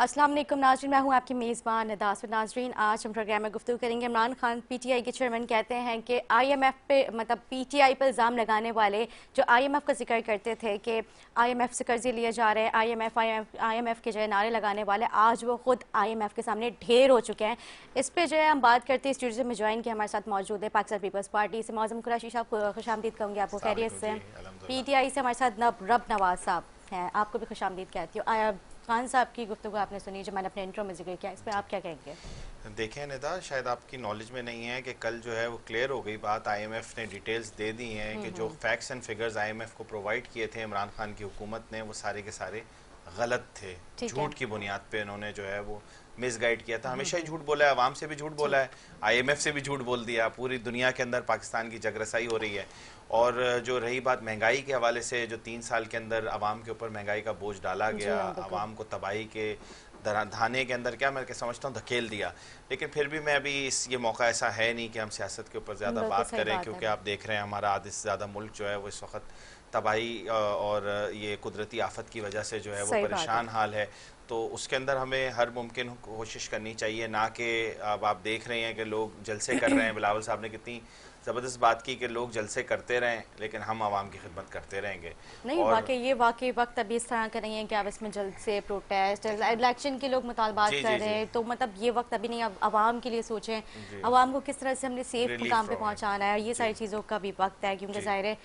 अस्सलाम वालेकुम नाज़रीन, मैं हूं आपकी मेज़बान निदास। नाज़रीन, आज हम प्रोग्राम में गुफ्तगू करेंगे। इमरान खान पीटीआई के चेयरमैन कहते हैं कि आईएमएफ पे मतलब पीटीआई पर इल्ज़ाम लगाने वाले जो आईएमएफ का जिक्र करते थे कि आईएमएफ से कर्जे लिए जा रहे हैं, आईएमएफ के जो है नारे लगाने वाले, आज वो खुद आईएमएफ के सामने ढेर हो चुके हैं। इस पर जो है हम बात करते हैं। स्टूडियो में ज्वाइन किया हमारे साथ मौजूद है पाकिस्तान पीपल्स पार्टी से मौजूद कुरैशी साहब। खुशामदीद कहूँगी आपको। खैरियत से? पीटीआई से हमारे साथ रब नवाज साहब हैं, आपको भी खुशामदीद कहती हूँ। खान साहब की गुफ्तगू आपने सुनी जो मैंने अपने इंट्रो में जिक्र किया, इस पर आप क्या कहेंगे? देखें निदा, शायद आपकी नॉलेज में नहीं है कि कल जो है वो क्लियर हो गई बात। आईएमएफ ने डिटेल्स दे दी हैं कि जो फैक्ट्स एंड फिगर्स आईएमएफ को प्रोवाइड किए थे इमरान खान की हुकूमत ने, वो सारे के सारे गलत थे। झूठ की बुनियाद पे इन्होंने जो है वो मिसगाइड किया था। हमेशा ही झूठ बोला है, आवाम से भी झूठ बोला है, आईएमएफ से भी झूठ बोल दिया। पूरी दुनिया के अंदर पाकिस्तान की जगरसाई हो रही है। और जो रही बात महंगाई के हवाले से, जो 3 साल के अंदर आवाम के ऊपर महंगाई का बोझ डाला गया, आवाम को तबाही के धाने के अंदर क्या मैं समझता हूँ धकेल दिया। लेकिन फिर भी मैं अभी ये मौका ऐसा है नहीं कि हम सियासत के ऊपर ज़्यादा बात करें, क्योंकि आप देख रहे हैं हमारा आधे से ज़्यादा मुल्क जो है वो इस वक्त तबाही और ये कुदरती आफत की वजह से जो है वो परेशान हाल है। तो उसके अंदर हमें हर मुमकिन कोशिश करनी चाहिए, ना कि अब आप देख रहे हैं कि लोग जलसे कर रहे हैं। बिलावल साहब ने कितनी ज़बरदस्त बात की कि लोग जलसे करते रहें, लेकिन हम आवाम की खिदमत करते रहेंगे। नहीं, वाकई वक्त अभी इस तरह का नहीं है कि आप इसमें जलसे, प्रोटेस्ट, इलेक्शन के लोग मुतालबात कर रहे हैं, तो मतलब ये वक्त अभी नहीं। अब आवाम के लिए सोचें, आवाम को किस तरह से हमने सेफ मुकाम पे पहुंचाना है, ये सारी चीज़ों का भी वक्त है। क्योंकि ज़ाहिर है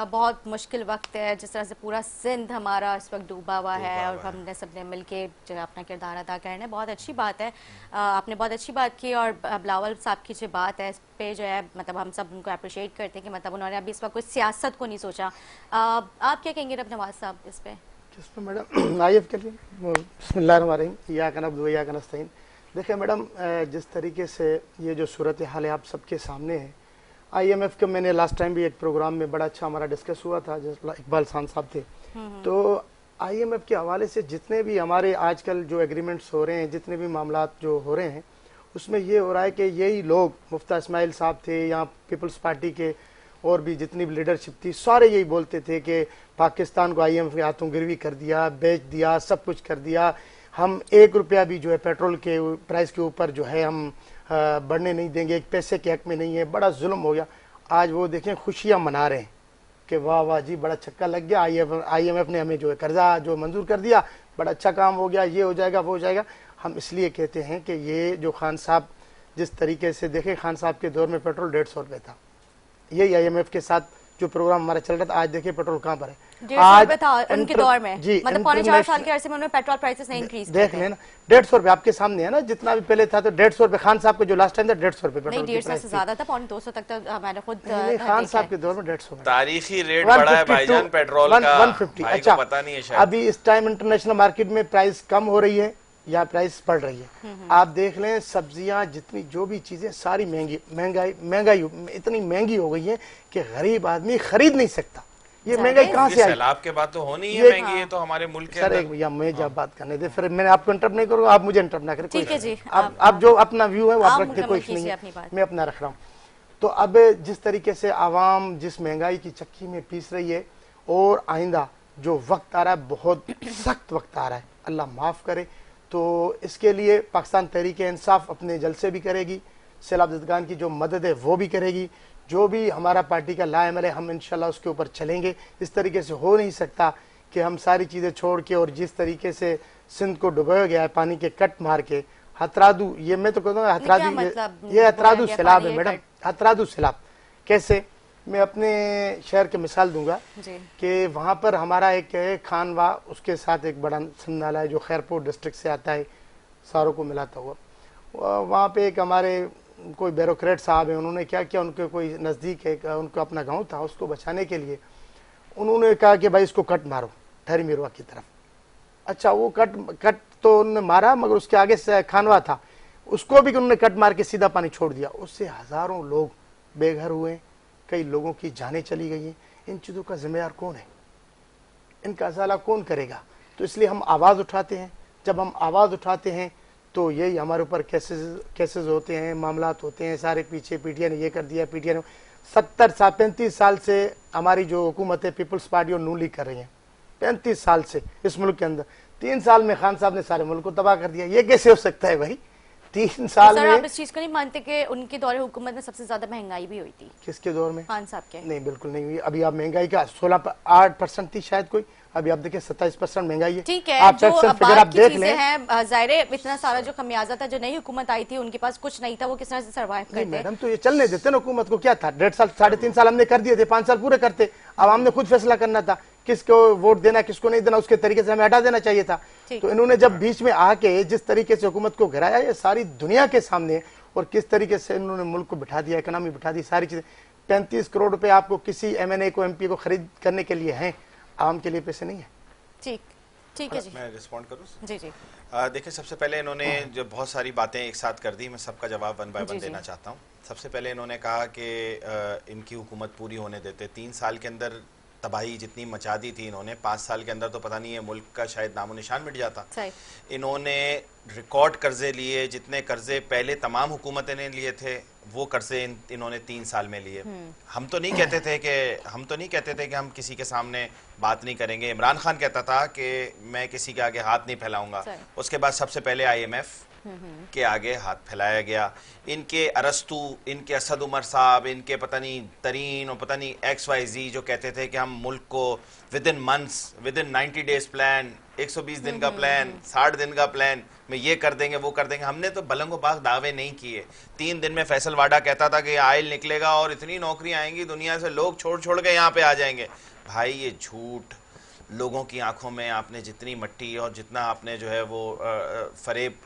बहुत मुश्किल वक्त है, जिस तरह से पूरा सिंध हमारा इस वक्त डूबा हुआ है और हमने सबने मिल के जो अपना किरदार अदा करना है। बहुत अच्छी बात है, आपने बहुत अच्छी बात की। और बिलावल साहब की जो बात है इस पे जो है मतलब हम सब उनको अप्रिशिएट करते हैं कि मतलब उन्होंने अभी इस वक्त कोई सियासत को नहीं सोचा। आप क्या कहेंगे रब नवाज साहब इस पे? किस पे मैडम? आईएफ के लिए बिस्मिल्लाहिर्रहमानिर्रहीम, या कनअब्द व इय्याका नस्तईन। देखिए मैडम, जिस तरीके से ये जो सूरत हाल है आप सबके सामने है, आईएमएफ के मैंने लास्ट टाइम भी एक प्रोग्राम में बड़ा अच्छा हमारा डिस्कस हुआ था, जिस इकबाल खान साहब थे। तो आईएमएफ के हवाले से जितने भी हमारे आजकल जो एग्रीमेंट्स हो रहे हैं, जितने भी मामलात जो हो रहे हैं, उसमें ये हो रहा है कि यही लोग, मुफ्ती इस्माइल साहब थे या पीपल्स पार्टी के और भी जितनी भी लीडरशिप थी, सारे यही बोलते थे कि पाकिस्तान को आईएमएफ के हाथों गिरवी कर दिया, बेच दिया, सब कुछ कर दिया। हम 1 रुपया भी जो है पेट्रोल के प्राइस के ऊपर जो है हम बढ़ने नहीं देंगे, एक पैसे के हक में नहीं है, बड़ा जुल्म हो गया। आज वो देखें खुशियाँ मना रहे हैं कि वाह वाह जी, बड़ा छक्का लग गया, आईएमएफ ने हमें जो है कर्जा जो मंजूर कर दिया, बड़ा अच्छा काम हो गया, ये हो जाएगा वो हो जाएगा। हम इसलिए कहते हैं कि ये जो खान साहब जिस तरीके से, देखें खान साहब के दौर में पेट्रोल 150 रुपये था, यही आईएमएफ के साथ जो प्रोग्राम हमारा चल रहा था, आज देखिए पेट्रोल कहाँ पर है। आज था उनके दौर में जी, मतलब पौने 4 साल के अरसे में उन्होंने पेट्रोल प्राइसेस नहीं इंक्रीज देख लेना। 150 रुपये आपके सामने है ना, जितना भी पहले था तो 150 रुपये। खान साहब का जो लास्ट टाइम था 150 रुपये पेट्रोल, 150 से ज्यादा था, पौने 200 तक तो मैंने खुद खान साहब के दौर में 150 तारीखी रेट बढ़ा है भाईजान पेट्रोल का 150। अच्छा, पता नहीं है शायद अभी इस टाइम इंटरनेशनल मार्केट में प्राइस कम हो रही है या प्राइस बढ़ रही है। आप देख लें, सब्जियां जितनी जो भी चीजें सारी महंगाई इतनी महंगी हो गई है कि गरीब आदमी खरीद नहीं सकता। ये महंगाई कहाँ से आई? सैलाब के बाद तो होनी है महंगी, ये तो हमारे मुल्क के सर एक भैया मैं जब बात करने दे, फिर मैंने आपको इंटरप्ट नहीं करूँगा, आप मुझे इंटरप्ट ना करें। ठीक है जी, आप जो अपना व्यू है वो आप रखते, कोई नहीं है, मैं अपना रख रहा हूँ। तो अब जिस तरीके से आवाम जिस महंगाई की चक्की में पीस रही है, और आइंदा जो वक्त आ रहा है बहुत सख्त वक्त आ रहा है, अल्लाह माफ़ करे, तो इसके लिए पाकिस्तान तहरीक इंसाफ अपने जलसे भी करेगी, सैलाब ज़दगान की जो मदद है वो भी करेगी, जो भी हमारा पार्टी का लाएमल है हम इंशाल्लाह उसके ऊपर चलेंगे। इस तरीके से हो नहीं सकता कि हम सारी चीज़ें छोड़ के, और जिस तरीके से सिंध को डुबाया गया है पानी के कट मार के, हथरादू, ये मैं तो कहता हूँ हथरादू, ये हथरादू सैलाब है मैडम, हथरादू सैलाब। कैसे? मैं अपने शहर की मिसाल दूंगा कि वहाँ पर हमारा एक है खानवा, उसके साथ एक बड़ा सिंध नाला है जो खैरपुर डिस्ट्रिक्ट से आता है, सारों को मिलाता हुआ। वहाँ पे एक हमारे कोई ब्यूरोक्रेट साहब है, उन्होंने क्या किया, उनके कोई नज़दीक है, उनका अपना गांव था, उसको बचाने के लिए उन्होंने कहा कि भाई इसको कट मारो ठहरी मिरवा की तरफ। अच्छा, वो कट तो उन्होंने मारा, मगर उसके आगे से खानवा था, उसको भी उन्होंने कट मार के सीधा पानी छोड़ दिया। उससे हज़ारों लोग बेघर हुए, कई लोगों की जानें चली गई हैं। इन चीज़ों का जिम्मेदार कौन है? इनका अजाला कौन करेगा? तो इसलिए हम आवाज़ उठाते हैं। जब हम आवाज़ उठाते हैं तो यही हमारे ऊपर केसेस होते हैं, मामलात होते हैं सारे। पीछे पीटीआई ने ये कर दिया, पीटीआई ने 35 साल से हमारी जो हुकूमत है पीपल्स पार्टी और नून लीग कर रही है, 35 साल से इस मुल्क के अंदर 3 साल में खान साहब ने सारे मुल्क को तबाह कर दिया। ये कैसे हो सकता है भाई? 3 साल में। आप इस चीज को नहीं मानते कि उनके दौरे हुकूमत में सबसे ज्यादा महंगाई भी हुई थी? किसके दौर में? खान साहब के। नहीं, बिल्कुल नहीं हुई। अभी आप महंगाई का 8% थी शायद कोई, अभी आप देखिए 27% महंगाई है। ठीक है, आप जो फिगर आप देख लें हैं, ज़ाहिर है इतना सारा जो खमियाजा था, जो नई हुकूमत आई थी उनके पास कुछ नहीं था, वो किस तरह से सर्वाइव करते? मैडम तो ये चलने देते ना, हुकूमत को क्या था, 1.5 साल 3.5 साल हमने कर दिए थे, 5 साल पूरे करते। आवाम ने खुद फैसला करना था किसको वोट देना किसको नहीं देना, उसके तरीके से हमें हटा देना चाहिए था। तो इन्होंने जब बीच में आके जिस तरीके से हुकूमत को गिराया, ये सारी दुनिया के सामने, और किस तरीके से इन्होंने मुल्क को बिठा दिया, इकोनॉमी बिठा दी, सारी चीजें। 35 करोड़ रुपए आपको किसी MNA को, MP को खरीद करने के लिए हैं, आम के लिए पैसे नहीं है। ठीक है जी, मैं रिस्पॉन्ड करूं? जी जी। देखिए, सबसे पहले इन्होंने जो बहुत सारी बातें एक साथ कर दी, मैं सबका जवाब 1 बाय 1 देना चाहता हूं। सबसे पहले इन्होंने कहा कि इनकी हुकूमत पूरी होने देते। 3 साल के अंदर तबाही जितनी मचा दी थी इन्होंने, 5 साल के अंदर तो पता नहीं है मुल्क का शायद नामो निशान मिट जाता। इन्होंने रिकॉर्ड कर्जे लिए, जितने कर्जे पहले तमाम हुकूमतें ने लिए थे वो कर्जे इन्होंने 3 साल में लिए। हम तो नहीं कहते थे कि हम किसी के सामने बात नहीं करेंगे। इमरान खान कहता था कि मैं किसी के आगे हाथ नहीं फैलाऊंगा। उसके बाद सबसे पहले IMF के आगे हाथ फैलाया गया। इनके अरस्तु, इनके असद उमर साहब, इनके पता नहीं तरीन और पता नहीं XYZ जो कहते थे कि हम मुल्क को within months, within 90 days plan, 120 दिन का प्लान, 60 दिन का प्लान में ये कर देंगे वो कर देंगे। हमने तो बलंगो बाग दावे नहीं किए। 3 दिन में फैसल वाडा कहता था कि आयल निकलेगा और इतनी नौकरी आएंगी दुनिया से, लोग छोड़ छोड़ के यहाँ पे आ जाएंगे। भाई ये झूठ। लोगों की आंखों में आपने जितनी मट्टी और जितना आपने जो है वो फरेब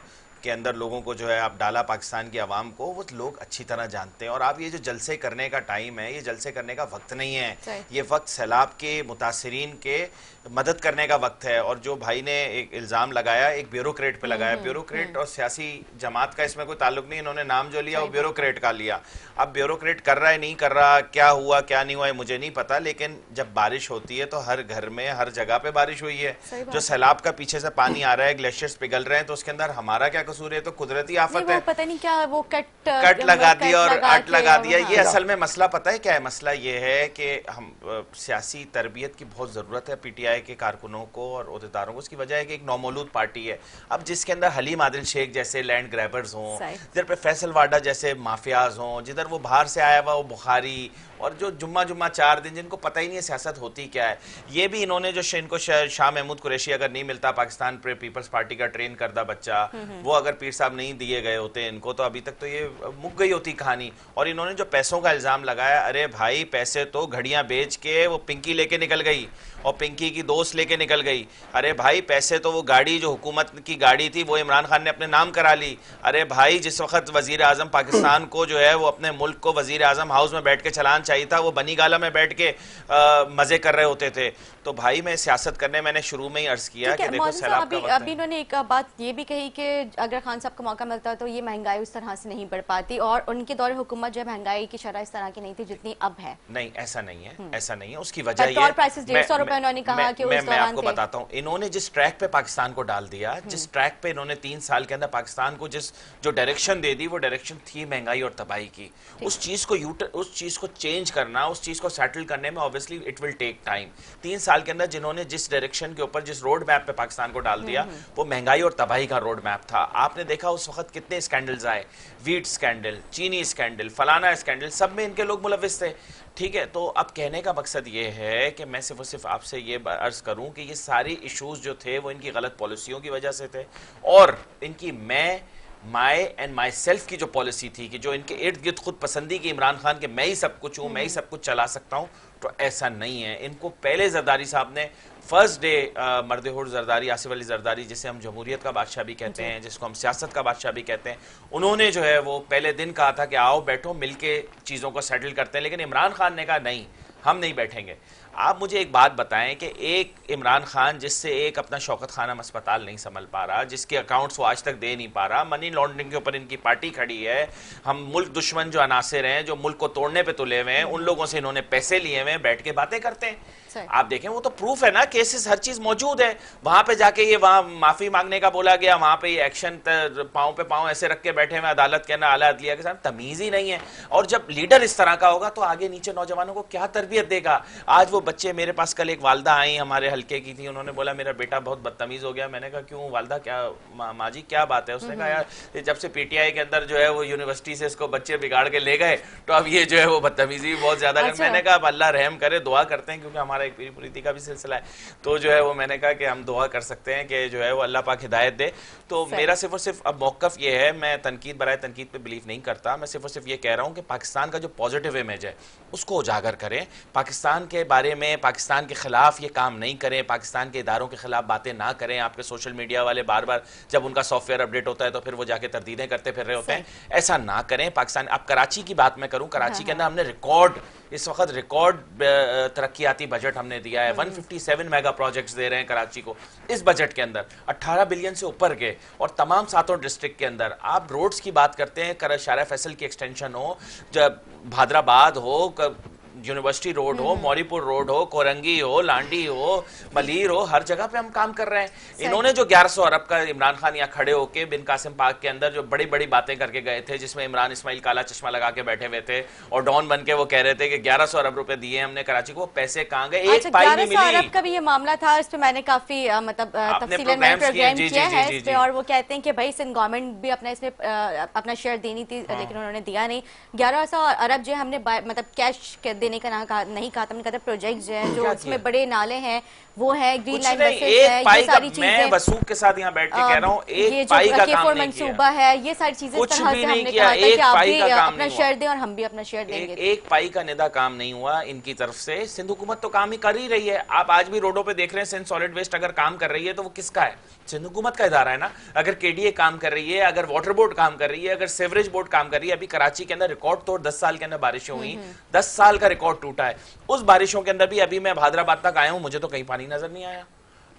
के अंदर लोगों को जो है आप डाला पाकिस्तान की आवाम को, वो लोग अच्छी तरह जानते हैं। और आप ये जो जलसे करने का टाइम है, ये जलसे करने का वक्त नहीं है। ये वक्त सैलाब के मुतासरीन के मदद करने का वक्त है। और जो भाई ने एक इल्ज़ाम लगाया, एक ब्यूरोक्रेट पे लगाया, ब्यूरोक्रेट और सियासी जमात का इसमें कोई ताल्लुक नहीं। इन्होंने नाम जो लिया वो ब्यूरोक्रेट का लिया। अब ब्यूरोक्रेट कर रहा है नहीं कर रहा, क्या हुआ क्या नहीं हुआ है मुझे नहीं पता, लेकिन जब बारिश होती है तो हर घर में हर जगह पे बारिश हुई है। जो सैलाब का पीछे से पानी आ रहा है, ग्लेशियर्स पिघल रहे हैं, तो उसके अंदर हमारा क्या कसूर है? तो कुदरती आफत है। पता नहीं क्या वो कट लगा दिया और अट लगा दिया। ये असल में मसला पता है क्या है? मसला ये है कि हम सियासी तरबियत की बहुत जरूरत है PTI के कारकुनों को और ओहदेदारों को। उसकी वजह है कि एक नौमौलूद पार्टी है अब, जिसके अंदर हलीम आदिल शेख जैसे लैंड ग्रैबर्स हों, जिधर पे फैसल वाडा जैसे माफियाज हों, जिधर वो बाहर से आया हुआ वो बुखारी, और जो जुम्मा 4 दिन जिनको पता ही नहीं है सियासत होती क्या है। ये भी इन्होंने जो इनको शाह महमूद कुरैशी अगर नहीं मिलता, पाकिस्तान पीपल्स पार्टी का ट्रेन करदा बच्चा, वो अगर पीर साहब नहीं दिए गए होते इनको, तो अभी तक तो ये मुक गई होती कहानी। और इन्होंने जो पैसों का इल्जाम लगाया, अरे भाई पैसे तो घड़ियां बेच के वो पिंकी लेके निकल गई और पिंकी की दोस्त लेके निकल गई। अरे भाई पैसे तो वो गाड़ी जो हुकूमत की गाड़ी थी वो इमरान खान ने अपने नाम करा ली। अरे भाई जिस वक्त वजीर आजम पाकिस्तान को जो है वो अपने मुल्क को वजीर आजम हाउस में बैठ के चलाना चाहिए था, वो बनी गाला में बैठ के मजे कर रहे होते थे। तो भाई मैं सियासत करने, मैंने शुरू में ही अर्ज किया कि देखो सैलाब का वक्त है। अभी इन्होंने एक बात ये भी कही कि अगर खान साहब को मौका मिलता तो ये महंगाई उस तरह से नहीं बढ़ पाती, और उनके दौरे हुकूमत जो है महंगाई की शरह इस तरह की नहीं थी जितनी अब है। नहीं ऐसा नहीं है, ऐसा नहीं है। उसकी वजह ये प्राइसेस 150 रुपए उन्होंने कहा कि मैं आपको बताता हूँ, इन्होंने जिस ट्रैक पे पाकिस्तान को डाल दिया, जिस ट्रैक पे इन्होंने 3 साल के अंदर पाकिस्तान को जो डायरेक्शन दे दी, वो डायरेक्शन थी महंगाई और तबाही की। उस चीज को चेंज करना, उस चीज को सेटल करने में obviously it will take time. 3 साल के अंदर जिन्होंने जिस डायरेक्शन के ऊपर, जिस रोड मैप पे पाकिस्तान को डाल दिया, वो महंगाई और तबाही का रोड मैप था। आपने देखा उस वक्त कितने स्कैंडल्स आए, वीट स्कैंडल, चीनी स्कैंडल, फलाना स्कैंडल, सब में इनके लोग मुलविस थे। ठीक है, तो अब कहने का मकसद ये है कि मैं सिर्फ आपसे ये अर्ज करूं कि ये सारी इश्यूज जो थे वो इनकी गलत पॉलिसियों की वजह से थे, और इनकी माई एंड माई सेल्फ की जो पॉलिसी थी कि जो इनके इर्द गिर्द खुद पसंदी की इमरान खान के मैं ही सब कुछ हूं, मैं ही सब कुछ चला सकता हूं, तो ऐसा नहीं है। इनको पहले जरदारी साहब ने फर्स्ट डे मर्द-ए-हुर जरदारी, आसिफ अली जरदारी, जिसे हम जमहूरियत का बादशाह भी कहते हैं, जिसको हम सियासत का बादशाह भी कहते हैं, उन्होंने जो है वो पहले दिन कहा था कि आओ बैठो मिलके चीज़ों को सेटल करते हैं। लेकिन इमरान खान ने कहा नहीं, हम नहीं बैठेंगे। आप मुझे एक बात बताएं कि एक इमरान खान जिससे एक अपना शौकत खानम अस्पताल नहीं संभल पा रहा, जिसके अकाउंट्स वो आज तक दे नहीं पा रहा, मनी लॉन्ड्रिंग के ऊपर इनकी पार्टी खड़ी है, हम मुल्क दुश्मन जो अनासिर हैं, जो मुल्क को तोड़ने पे तुले हुए हैं, उन लोगों से इन्होंने पैसे लिए हुए हैं, बैठ के बातें करते हैं। आप देखें वो तो प्रूफ है ना, केसेस हर चीज मौजूद है। वहां पे जाके ये वहां माफी मांगने का बोला गया, वहां पे ये एक्शन पांव पे पांव ऐसे रख के बैठे हुए अदालत के ना आला अदलिया के साथ, तमीज ही नहीं है। और जब लीडर इस तरह का होगा तो आगे नीचे नौजवानों को क्या तरबियत तरबियत देगा। आज वो बच्चे, मेरे पास कल एक वालदा आई हमारे हल्के की थी, उन्होंने बोला मेरा बेटा बहुत बदतमीज हो गया। मैंने कहा क्यों वालदा, क्या माँ जी क्या बात है? उसने कहा यार जब से पीटीआई के अंदर जो है वो यूनिवर्सिटी से इसको बच्चे बिगाड़ के ले गए तो अब ये जो है वो बदतमीजी भी बहुत ज्यादा कर। मैंने कहा अब अल्लाह रहम करे, दुआ करते हैं, क्योंकि हमारा एक पीरी पुरीती का भी सिलसिला है, तो जो है वो मैंने कहा कि हम दुआ कर सकते हैं कि जो है वो अल्लाह पाक हिदायत दे। तो मेरा सिर्फ और सिर्फ अब मौकफ ये है, मैं तनकीद बराए तनकीद पे बिलीव नहीं करता, मैं सिर्फ और सिर्फ ये कह रहा हूँ कि पाकिस्तान का जो पॉजिटिव इमेज है उसको उजागर करें, पाकिस्तान के बारे में, पाकिस्तान के खिलाफ ये काम नहीं करें, पाकिस्तान के इदारों के खिलाफ बातें ना करें। आपके सोशल मीडिया वाले बार बार जब उनका सॉफ्टवेयर अपडेट होता है तो फिर वो जाके तरदीदें करते फिर रहे होते हैं, ऐसा ना करें। पाकिस्तान, अब कराची की बात मैं करूं, कराची के अंदर हमने रिकॉर्ड, इस वक्त रिकॉर्ड तरक्याती बजट हमने दिया है, 157 मेगा प्रोजेक्ट्स दे रहे हैं कराची को इस बजट के अंदर, 18 बिलियन से ऊपर के, और तमाम 7 डिस्ट्रिक्ट के अंदर। आप रोड्स की बात करते हैं, शारा फैसल की एक्सटेंशन हो, जब भादराबाद हो, यूनिवर्सिटी रोड हो, मौरीपुर रोड हो, कोरंगी हो, लांडी हो, मलीर हो, हर जगह पे हम काम कर रहे हैं। इन्होंने जो 1100 अरब का, इमरान खान यहाँ खड़े होके बिन कासिम पार्क के अंदर जो बड़ी बड़ी बातें करके गए थे, जिसमें इमरान इस्माइल काला चश्मा लगा के बैठे हुए थे और डॉन बन के वो कह रहे थे कि 1100 अरब रुपए दिए हमने कराची को, पैसे कहाँ गए? एक पाई नहीं मिली। 1100 अरब का भी ये मामला था, इस पे मैंने काफी मतलब तफसीलन में प्रोग्राम किया है इस पे, और वो कहते हैं कि भाई सिंध गवर्नमेंट भी अपना इसमें अपना शेयर देनी थी, लेकिन उन्होंने दिया नहीं। 1100 अरब जो हमने मतलब कैश देने का नहीं कहा, हमने कहा प्रोजेक्ट जो है, जो उसमें बड़े नाले हैं वो है, ग्रीन लाइन बसेस है, ये सारी चीजें, मैं वसूख के साथ यहाँ बैठ के कह रहा हूँ, एक पाई का काम नहीं मंसूबा है, ये सारी चीजें कुछ भी नहीं किया, एक पाई का काम अपना शेयर दें और हम भी अपना शेयर देंगे। एक पाई का निदा काम नहीं हुआ इनकी तरफ से। सिंध हुकूमत तो काम ही कर ही रही है, आप आज भी रोडों पे देख रहे हैं, सिंध सॉलिड वेस्ट अगर काम कर रही है तो वो किसका है? सिंध हुकूमत का इदारा है ना। अगर केडीए काम कर रही है, अगर वाटर बोर्ड काम कर रही है, अगर सीवरेज बोर्ड काम कर रही है, अभी कराची के अंदर रिकॉर्ड तोड़ 10 साल के अंदर बारिशें हुई, 10 साल का रिकॉर्ड टूटा है। उस बारिशों के अंदर भी अभी मैं भादराबाद तक आया हूं, मुझे तो कहीं पानी नजर नहीं आया।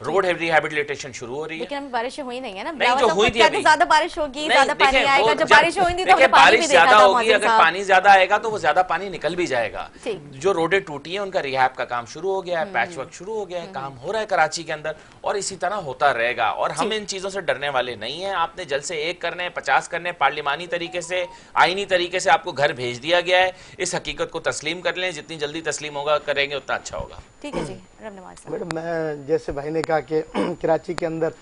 रोड रिहैबिलिटेशन शुरू हो रही है, लेकिन बारिश हुई नहीं है ना। नहीं जो हुई थी अभी, ज्यादा बारिश होगी, ज्यादा पानी आएगा, जब बारिश होगी तो बारिश ज्यादा होगी, अगर पानी ज्यादा आएगा तो वो ज्यादा पानी निकल भी जाएगा। जो रोडें टूटी है उनका रिहैब का काम शुरू हो गया है, पैच वर्क शुरू हो गया है, काम हो रहा है कराची के अंदर, और इसी तरह होता रहेगा। और हम इन चीजों से डरने वाले नहीं है। आपने जल्द से 1 करने, 50 करने, पार्लिमानी तरीके से, आईनी तरीके से आपको घर भेज दिया गया है। इस हकीकत को तस्लीम कर लें, जितनी जल्दी तस्लीम होगा करेंगे उतना अच्छा होगा। ठीक है जी। मैडम, मैं जैसे भाई ने कहा कि कराची के अंदर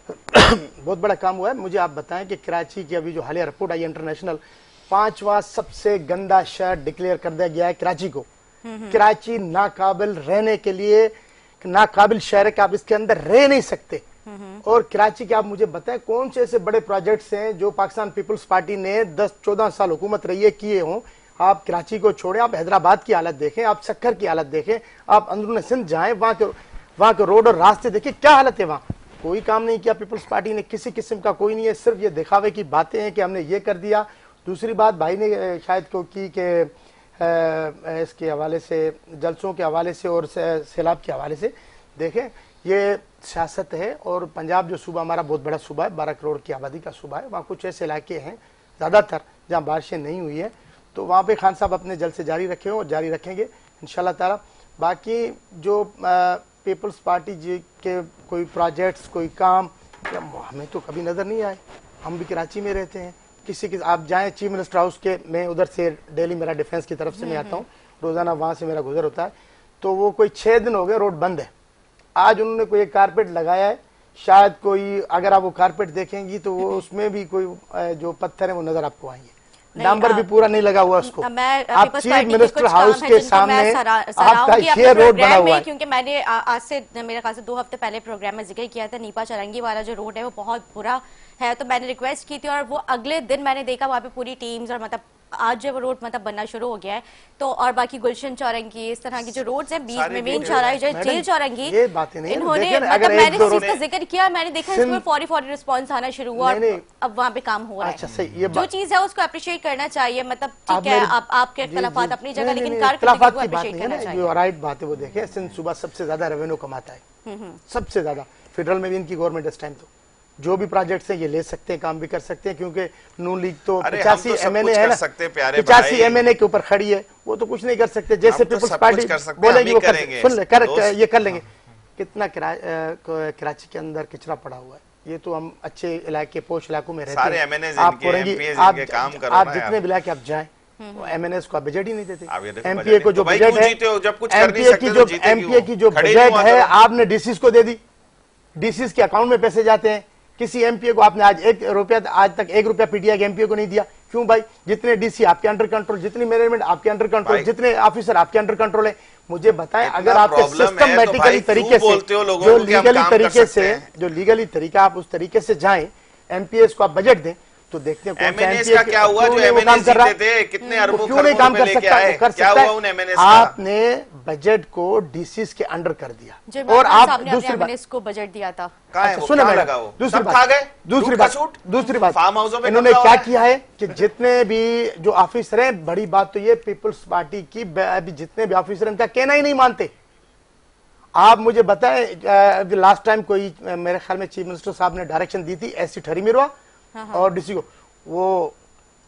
बहुत बड़ा काम हुआ है, मुझे आप बताएं कि कराची की अभी जो हालिया रिपोर्ट आई इंटरनेशनल, 5वां सबसे गंदा शहर डिक्लेयर कर दिया गया है कराची को। कराची नाकाबिल रहने के लिए, नाकाबिल शहर है कि आप इसके अंदर रह नहीं सकते। और कराची के आप मुझे बताएं कौन से ऐसे बड़े प्रोजेक्ट्स हैं जो पाकिस्तान पीपल्स पार्टी ने 10-14 साल हुकूमत रही है किए हों। आप कराची को छोड़ें, आप हैदराबाद की हालत देखें, आप सक्खर की हालत देखें, आप अंदरून सिंध जाएं, वहां के रोड और रास्ते देखें, क्या हालत है वहां। कोई काम नहीं किया पीपल्स पार्टी ने, किसी किस्म का कोई नहीं है, सिर्फ ये दिखावे की बातें हैं कि हमने ये कर दिया। दूसरी बात भाई ने शायद को की कि इसके हवाले से, जलसों के हवाले से और सैलाब के हवाले से, देखें ये सियासत है। और पंजाब जो सूबा हमारा बहुत बड़ा सूबा है, 12 करोड़ की आबादी का सूबा है, वहाँ कुछ ऐसे इलाके हैं ज़्यादातर जहाँ बारिशें नहीं हुई है, तो वहाँ पे खान साहब अपने जल से जारी रखे और जारी रखेंगे इंशाल्लाह ताला। बाकी जो पीपल्स पार्टी जी के कोई प्रोजेक्ट्स, कोई काम हमें तो कभी नज़र नहीं आए। हम भी कराची में रहते हैं, किसी की आप जाएं चीफ मिनिस्टर हाउस के, मैं उधर से डेली मेरा डिफेंस की तरफ से मैं आता हूँ, रोज़ाना वहाँ से मेरा गुजर होता है, तो वो कोई 6 दिन हो गए रोड बंद है। आज उन्होंने कोई एक कारपेट लगाया है, शायद कोई, अगर आप वो कारपेट देखेंगी तो वो उसमें भी कोई जो पत्थर है वो नजर आपको आएंगे, नंबर भी पूरा नहीं लगा हुआ उसको। आप चीफ मिनिस्टर हाउस के सामने आपका ये रोड बना हुआ है। क्योंकि मैंने आज से मेरे ख्याल से 2 हफ्ते पहले प्रोग्राम में जिक्र किया था, नीपा चरंगी वाला जो रोड है वो बहुत बुरा है, तो मैंने रिक्वेस्ट की थी और वो अगले दिन मैंने देखा वहाँ पे पूरी टीम्स, और मतलब आज जो वो रोड मतलब बनना शुरू हो गया है। तो और बाकी गुलशन चौरंगी, इस तरह की जो रोड्स हैं, बीच में मेन चौराहे जो जेल चौरंगी, ये बातें नहीं, इन्होंने मतलब मैंने इस चीज का जिक्र किया, मैंने देखा इसमें फौरी रिस्पॉन्स आना शुरू हुआ और अब वहाँ पे काम हो रहा है। अच्छा सही, ये जो चीज है उसको अप्रिशिएट करना चाहिए। मतलब ठीक है, आपके इख्तिलाफात अपनी जगह, लेकिन कारकर्दगी को अप्रिशिएट करना चाहिए। जो राइट बात है वो देखें, सिंध सूबा सबसे ज्यादा रेवेन्यू कमाता है, सबसे ज्यादा। फेडरल में भी इनकी गवर्नमेंट इस टाइम तो जो भी प्रोजेक्ट्स हैं ये ले सकते हैं, काम भी कर सकते हैं, क्योंकि नून लीग तो 85 MNA है ना, 85 MNA के ऊपर खड़ी है, वो तो कुछ नहीं कर सकते। जैसे पीपल्स पार्टी बोलेगी वो सुन ले, ये कर लेंगे। कितना कराची के अंदर कचरा पड़ा हुआ है, ये तो हम अच्छे इलाके, पोश इलाकों में रहते हैं, आप जितने भी इलाके आप जाएं, MNS को बजट ही नहीं देते। आप ये देखो MPA को जो तो भाई बजट क्यों है, जीते हो? जब कुछ कर नहीं सकते तो जीते MPA क्यों? की जो खड़े नहीं बजट हुआ है करो। आपने DCs को दे दी, DCs के अकाउंट में पैसे जाते हैं। किसी MPA को आपने आज आज तक 1 रुपया PTI के MPA को नहीं दिया। क्यों भाई? जितने DC आपके अंडर कंट्रोल, जितनी मैनेजमेंट आपके अंडर कंट्रोल, जितने ऑफिसर आपके अंडर कंट्रोल है, मुझे बताएं अगर आपके सिस्टमैटिकली तरीके से जो लीगली तरीके से जो लीगली तरीका आप उस तरीके से जाएं, MPS को आप बजट दें तो देखते हैं MNS का क्या हुआ जो MNS जीते थे, कितने अरबों क्यों नहीं काम कर सकता? कर क्या सकता हुआ उन है। MNS का? आपने बजट को DCs के अंडर कर दिया और आप दूसरी बात को बजट दिया था। कहाँ है वो? सुने कहाँ मैडम, लगा वो? दूसरी सब बात, खा गए? दूसरी दूध का बात, छूट? दूसरी बात, फार्म हाउसों में इन्होंने कब्जा क्या हो रहा है? किया है कि जितने भी जो ऑफिसर हैं, बड़ी बात तो ये पीपल्स पार्टी की अभी जितने भी ऑफिसर हैं इनका कहना ही नहीं मानते। आप मुझे बताएं, लास्ट टाइम कोई मेरे ख्याल में चीफ मिनिस्टर साहब ने डायरेक्शन दी थी SC ठहरीमिरवा और DC को, वो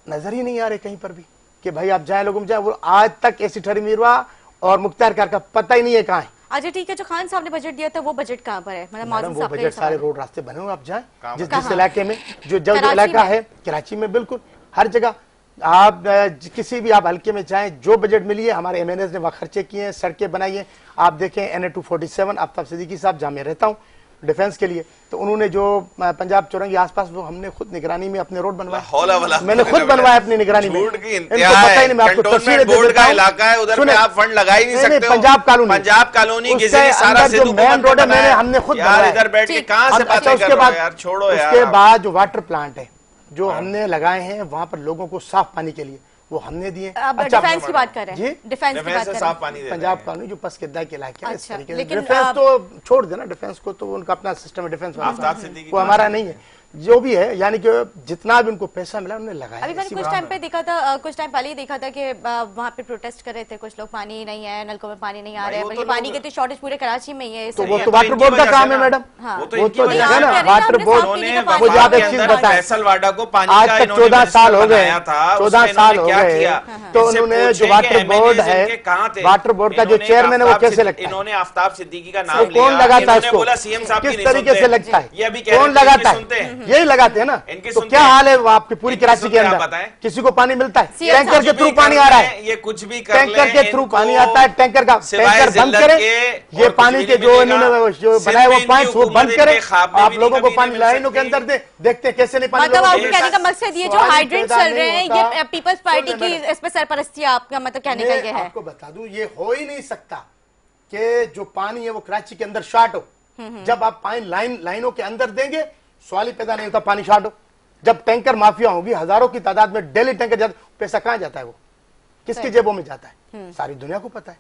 नजर ही नहीं आ रहे कहीं पर भी कि भाई आप जाए, लोगों में जाए। वो आज तक SC ठहरीमिरवा और मुख्तार कार का पता ही नहीं है कहाँ है। अच्छा ठीक है, जो खान साहब ने बजट दिया था वो बजट कहाँ पर है? मैडम वो बजट सारे रोड रास्ते बने हुए, आप जाएं जिस कहाँ? इलाके में जो इलाका है, कराची में बिल्कुल हर जगह आप किसी भी आप हल्के में जाएं, जो बजट मिली है हमारे MNS ने वहाँ खर्चे किए हैं, सड़कें बनाई हैं। आप देखें NA 247 आफ्ताब सिद्दीकी साहब, जहाँ मैं रहता हूँ डिफेंस के लिए, तो उन्होंने जो पंजाब चौरंगी आसपास वो हमने खुद निगरानी में अपने रोड बनवाए, मैंने खुद बनवाया अपनी निगरानी में। झूठ की इंतहा है। कंटोनमेंट बोर्ड का इलाका है, उधर पे आप फंड लगा ही नहीं सकते हो। पंजाब कॉलोनी गिजनी सारा सिद्धू मेन रोड है, मैंने हमने खुद यार इधर बैठ के कहां से बातें कर रहे हो यार, छोड़ो यार। उसके बाद जो वाटर प्लांट है जो हमने लगाए हैं वहां पर लोगों को साफ पानी के लिए वो हमने दिए। डिफेंस की बात कर रहे हैं, जी डिफेंस की बात कर साफ पानी दे पंजाब कॉलोनी जो पसकिद्दा के इलाके हैं, इस अच्छा, तरीके से लेकिन डिफेंस तो छोड़ देना, डिफेंस को तो उनका अपना सिस्टम है डिफेंस वाला, वो हमारा नहीं है। जो भी है यानी कि जितना भी उनको पैसा मिला उन्होंने लगाया। अभी मैंने कुछ टाइम पे देखा था, कुछ टाइम पहले ही देखा था कि वहाँ पे प्रोटेस्ट कर रहे थे कुछ लोग, पानी नहीं है, नलकों में पानी नहीं आ रहा है, बल्कि पानी की शॉर्टेज पूरे कराची में ही है। तो वो तो वाटर बोर्ड का काम है मैडम, वो तो है ना वाटर बोर्ड। मुझे आप एक चीज बताएं, आज तक 14 साल हो गए, 14 साल हो गए, तो उन्होंने जो वाटर बोर्ड है, वाटर बोर्ड का जो चेयरमैन है वो कैसे लगता है? इन्होंने आफ्ताब सिद्दीकी का नाम कौन लगाता है इसको? किस तरीके से लगता है? कौन लगाता है? यही लगाते हैं ना। तो क्या हाल है आपकी पूरी कराची के अंदर? किसी को पानी मिलता है? टैंकर के थ्रू पानी आ रहा है, ये कुछ भी टैंकर के थ्रू पानी आता है। टैंकर बंद करें, ये पानी के जो इन्होंने जो बनाए वो पाइप वो बंद करें, आप लोगों को पानी लाइनों के अंदर दे, देखते कैसे नहीं पानी। मतलब आपके कहने का मकसद ये जो हाइड्रेंट चल रहे हैं ये पीपल्स पार्टी की इस पे सरपरस्ती, आपका मतलब कहने का ये है? आपको बता दूं ये हो ही नहीं सकता कि जो पानी है वो कराची के अंदर शॉर्ट हो। जब आप पानी लाइनों के अंदर देंगे सवाल ही पैदा नहीं होता पानी शॉर्ट हो। जब टैंकर माफिया होगी हजारों की तादाद में डेली टैंकर जाता, पैसा कहां जाता है? वो किसकी जेबों में जाता है? सारी दुनिया को पता है।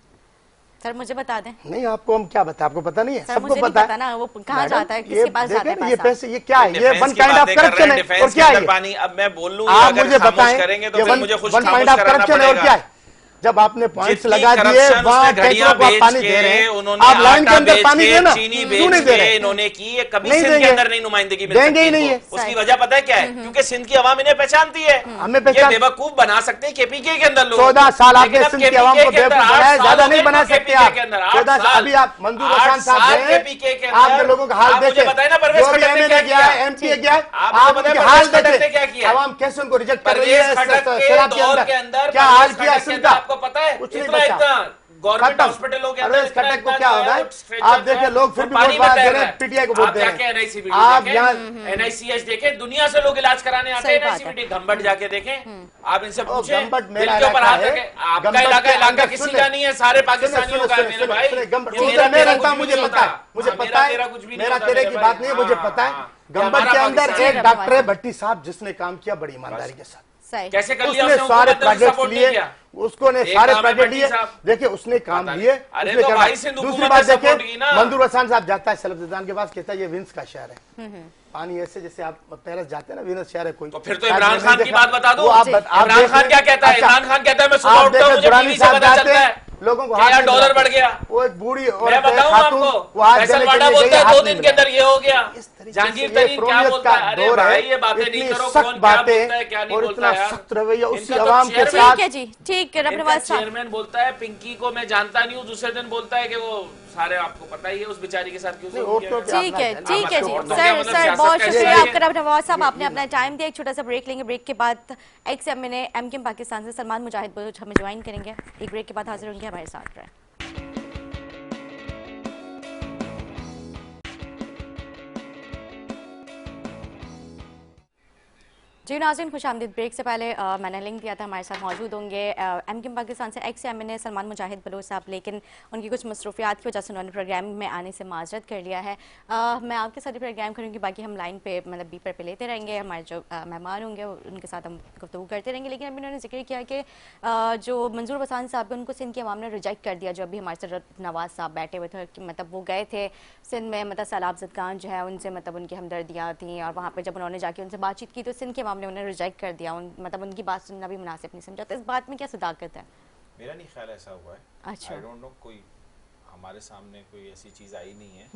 सर मुझे बता दें। नहीं आपको हम क्या बताएं, आपको पता नहीं है? सबको पता है ना वो कहां जाता है, किसके पास जाता है? ये पैसे ये क्या है? ये वन काइंड ऑफ करप्शन है। और क्या है? अब मैं बोल लूं, आप मुझे बताएं वन काइंड ऑफ करप्शन है और क्या है? जब आपने पॉइंट्स लगा दिए वहां टैंकरों को आप पानी दे रहे हैं, आप लाइन के अंदर पानी देना क्यों नहीं दे रहे? इन्होंने की कभी सिंध के अंदर नहीं नुमाइंदगी देंगे ही नहीं है। उसकी वजह पता है क्या है? क्योंकि सिंध की आवाम इन्हें पहचानती है, हमें पहचान बेवकूफ बना सकते हैं KPK के अंदर लोग। 14 साल आपने सिंध की आवाम को बेवकूफ बनाया, ज्यादा नहीं बना सकते आप। 14 साल अभी आप मंजूर हसन साहब हैं, आपने लोगों का हाल देखे, जो भी MNA गया है, MPA गया है, आप उनके हाल देखे, आवाम कैसे उनको रिजेक्ट कर रही है शराब के अंदर, क्या हाल किया सिंध का? आपको पता है? कुछ नहीं बचा। गवर्नमेंट हॉस्पिटलों के अंदर कटक को क्या हो रहा है? आप देखें लोग फिर भी वोट दे रहे हैं, PTI को वोट दे रहे हैं। आप यहाँ NICH देखें, दुनिया से लोग इलाज कराने आते हैं। NICH घंबट जाके देखें, आप इनसे पूछें, घंबट दिल के ऊपर हाथ रखें। आपका इलाका किसी का नहीं है, सारे पाकिस्तानियों का है मेरे भाई। मैं रहता हूँ, मुझे पता है, मेरा तेरे की बात नहीं है, मुझे पता है। गंबट के अंदर एक डॉक्टर है भट्टी साहब जिसने काम किया बड़ी ईमानदारी के साथ। कैसे कर लिया? उसने सारे प्रोजेक्ट लिए, उसको ने सारे प्रोजेक्ट लिए, देखिए उसने काम लिए। दूसरी बात देखिए, मंजूर हसन साहब जाता है सलफदान के पास, कहता है ये विंस का शहर है, पानी ऐसे जैसे आप पेरिस जाते हैं ना, विंस शहर है कोई। तो फिर तो इमरान खान की बात बता दो। इमरान खान क्या कहता है? इमरान खान कहता है मैं सुबह उठता हूं मुझे टीवी से पता चलता है लोगों को यार डॉलर बढ़ गया। वो एक बूढ़ी और मैं बताऊं आपको, फैसलवाड़ा बोलते हैं 2 दिन के अंदर ये हो गया। इस जहांगीर तरीन क्या बोलता है, अरे भाई ये बातें नहीं करो, कौन क्या बोलता है क्या नहीं बोलता है, सख्त रवैया उसी इनका तो आवाम के चेयरमैन- साथ। ठीक है जी, ठीक है। रबनवाज साहब चेयरमैन बोलता है पिंकी को मैं जानता नहीं हूँ, दूसरे दिन बोलता है कि वो सारे आपको पता ही है उस बेचारी के साथ क्यों नहीं, जुल्म और किया तो गया। ठीक है, क्या ठीक है जी। मतलब सर मतलब सर सियासत बहुत कैसे शुक्रिया है? आपका रबनवाज साहब, आपने अपना टाइम दिया। एक छोटा सा ब्रेक लेंगे, ब्रेक के बाद एक्स एमकेएम पाकिस्तान से सलमान मुजाहिद बलूच हमें ज्वाइन करेंगे। एक ब्रेक के बाद हाजिर होंगे, हमारे साथ रहें। जी नाज़रीन, खुशामदीद। ब्रेक से पहले मैंने लिंक दिया था, हमारे साथ मौजूद होंगे एमकेएम पाकिस्तान से एक्स एमएनए सलमान मुजाहिद बलूच साहब, लेकिन उनकी कुछ मसरूफियात की वजह से उन्होंने प्रोग्राम में आने से माजरत कर लिया है। मैं आपके साथ ही प्रोग्राम करूँगी, बाकी हम लाइन पे मतलब बीपर पे लेते रहेंगे, हमारे जो मेहमान होंगे उनके साथ हम गुफ्तगू करते रहेंगे। लेकिन अभी उन्होंने जिक्र किया कि जो मंजूर बसान साहब उनको सिंध की आवाम ने रिजेक्ट कर दिया, जो अभी हमारे साथ नवाज साहब बैठे हुए थे, कि मतलब वो गए थे सिंध में, मतलब सैलाब ज़दगान जो है उनसे मतलब उनकी हमदर्दियाँ थी, और वहाँ पर जब उन्होंने जाके उनसे बातचीत की तो सिंध के आवाम ने उन्हें रिजेक्ट कर दिया, मतलब उनकी बात सुनना भी मुनासिब नहीं समझा। तो इस बात में क्या सदाकत है? मेरा नहीं ख्याल ऐसा हुआ है। अच्छा। आई डोंट नो, कोई हमारे सामने कोई ऐसी चीज़ आई नहीं है।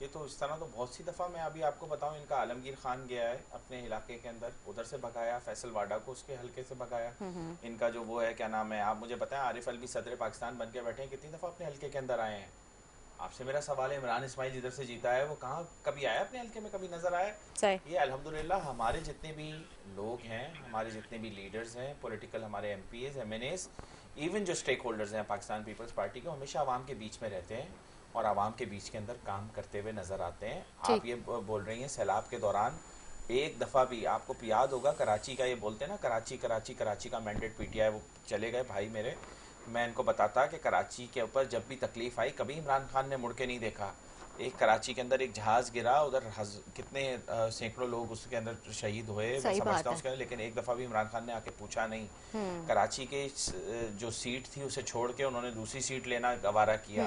ये तो इस तरह तो बहुत सी दफ़ा मैं अभी आपको बताऊं, इनका आलमगीर खान गया है अपने इलाके के अंदर, उधर से भगाया, फैसल वाडा को उसके हल्के से भगाया। इनका जो वो है क्या नाम है, आप मुझे बताएं, आरिफ अलवी सदर पाकिस्तान बन के बैठे हैं, कितनी दफ़ा अपने हल्के के अंदर आए हैं? आपसे मेरा सवाल है, इमरान इस्माइल जिधर से जीता है वो कहाँ कभी आया अपने हल्के में, कभी नजर आया? सही। ये अल्हम्दुलिल्लाह हमारे जितने भी लोग हैं, हमारे जितने भी लीडर्स हैं पॉलिटिकल, हमारे एमपीएस, एमएनएस, इवन जो स्टेक होल्डर्स हैं पाकिस्तान पीपल्स पार्टी के, हमेशा आवाम के बीच में रहते हैं और आवाम के बीच के अंदर काम करते हुए नजर आते हैं। आप ये बोल रही हैं सैलाब के दौरान एक दफ़ा भी, आपको याद होगा कराची का, ये बोलते हैं ना कराची कराची कराची का मैंडेट पीटीआई, वो चले गए भाई मेरे, मैं इनको बताता कि कराची के ऊपर जब भी तकलीफ आई कभी इमरान खान ने मुड़ के नहीं देखा। एक कराची के अंदर एक जहाज़ गिरा, उधर कितने सैकड़ों लोग उसके अंदर शहीद हुए, मैं समझता हूँ उसके अंदर, लेकिन एक दफ़ा भी इमरान खान ने आके पूछा नहीं। कराची के जो सीट थी उसे छोड़ के उन्होंने दूसरी सीट लेना गवारा किया।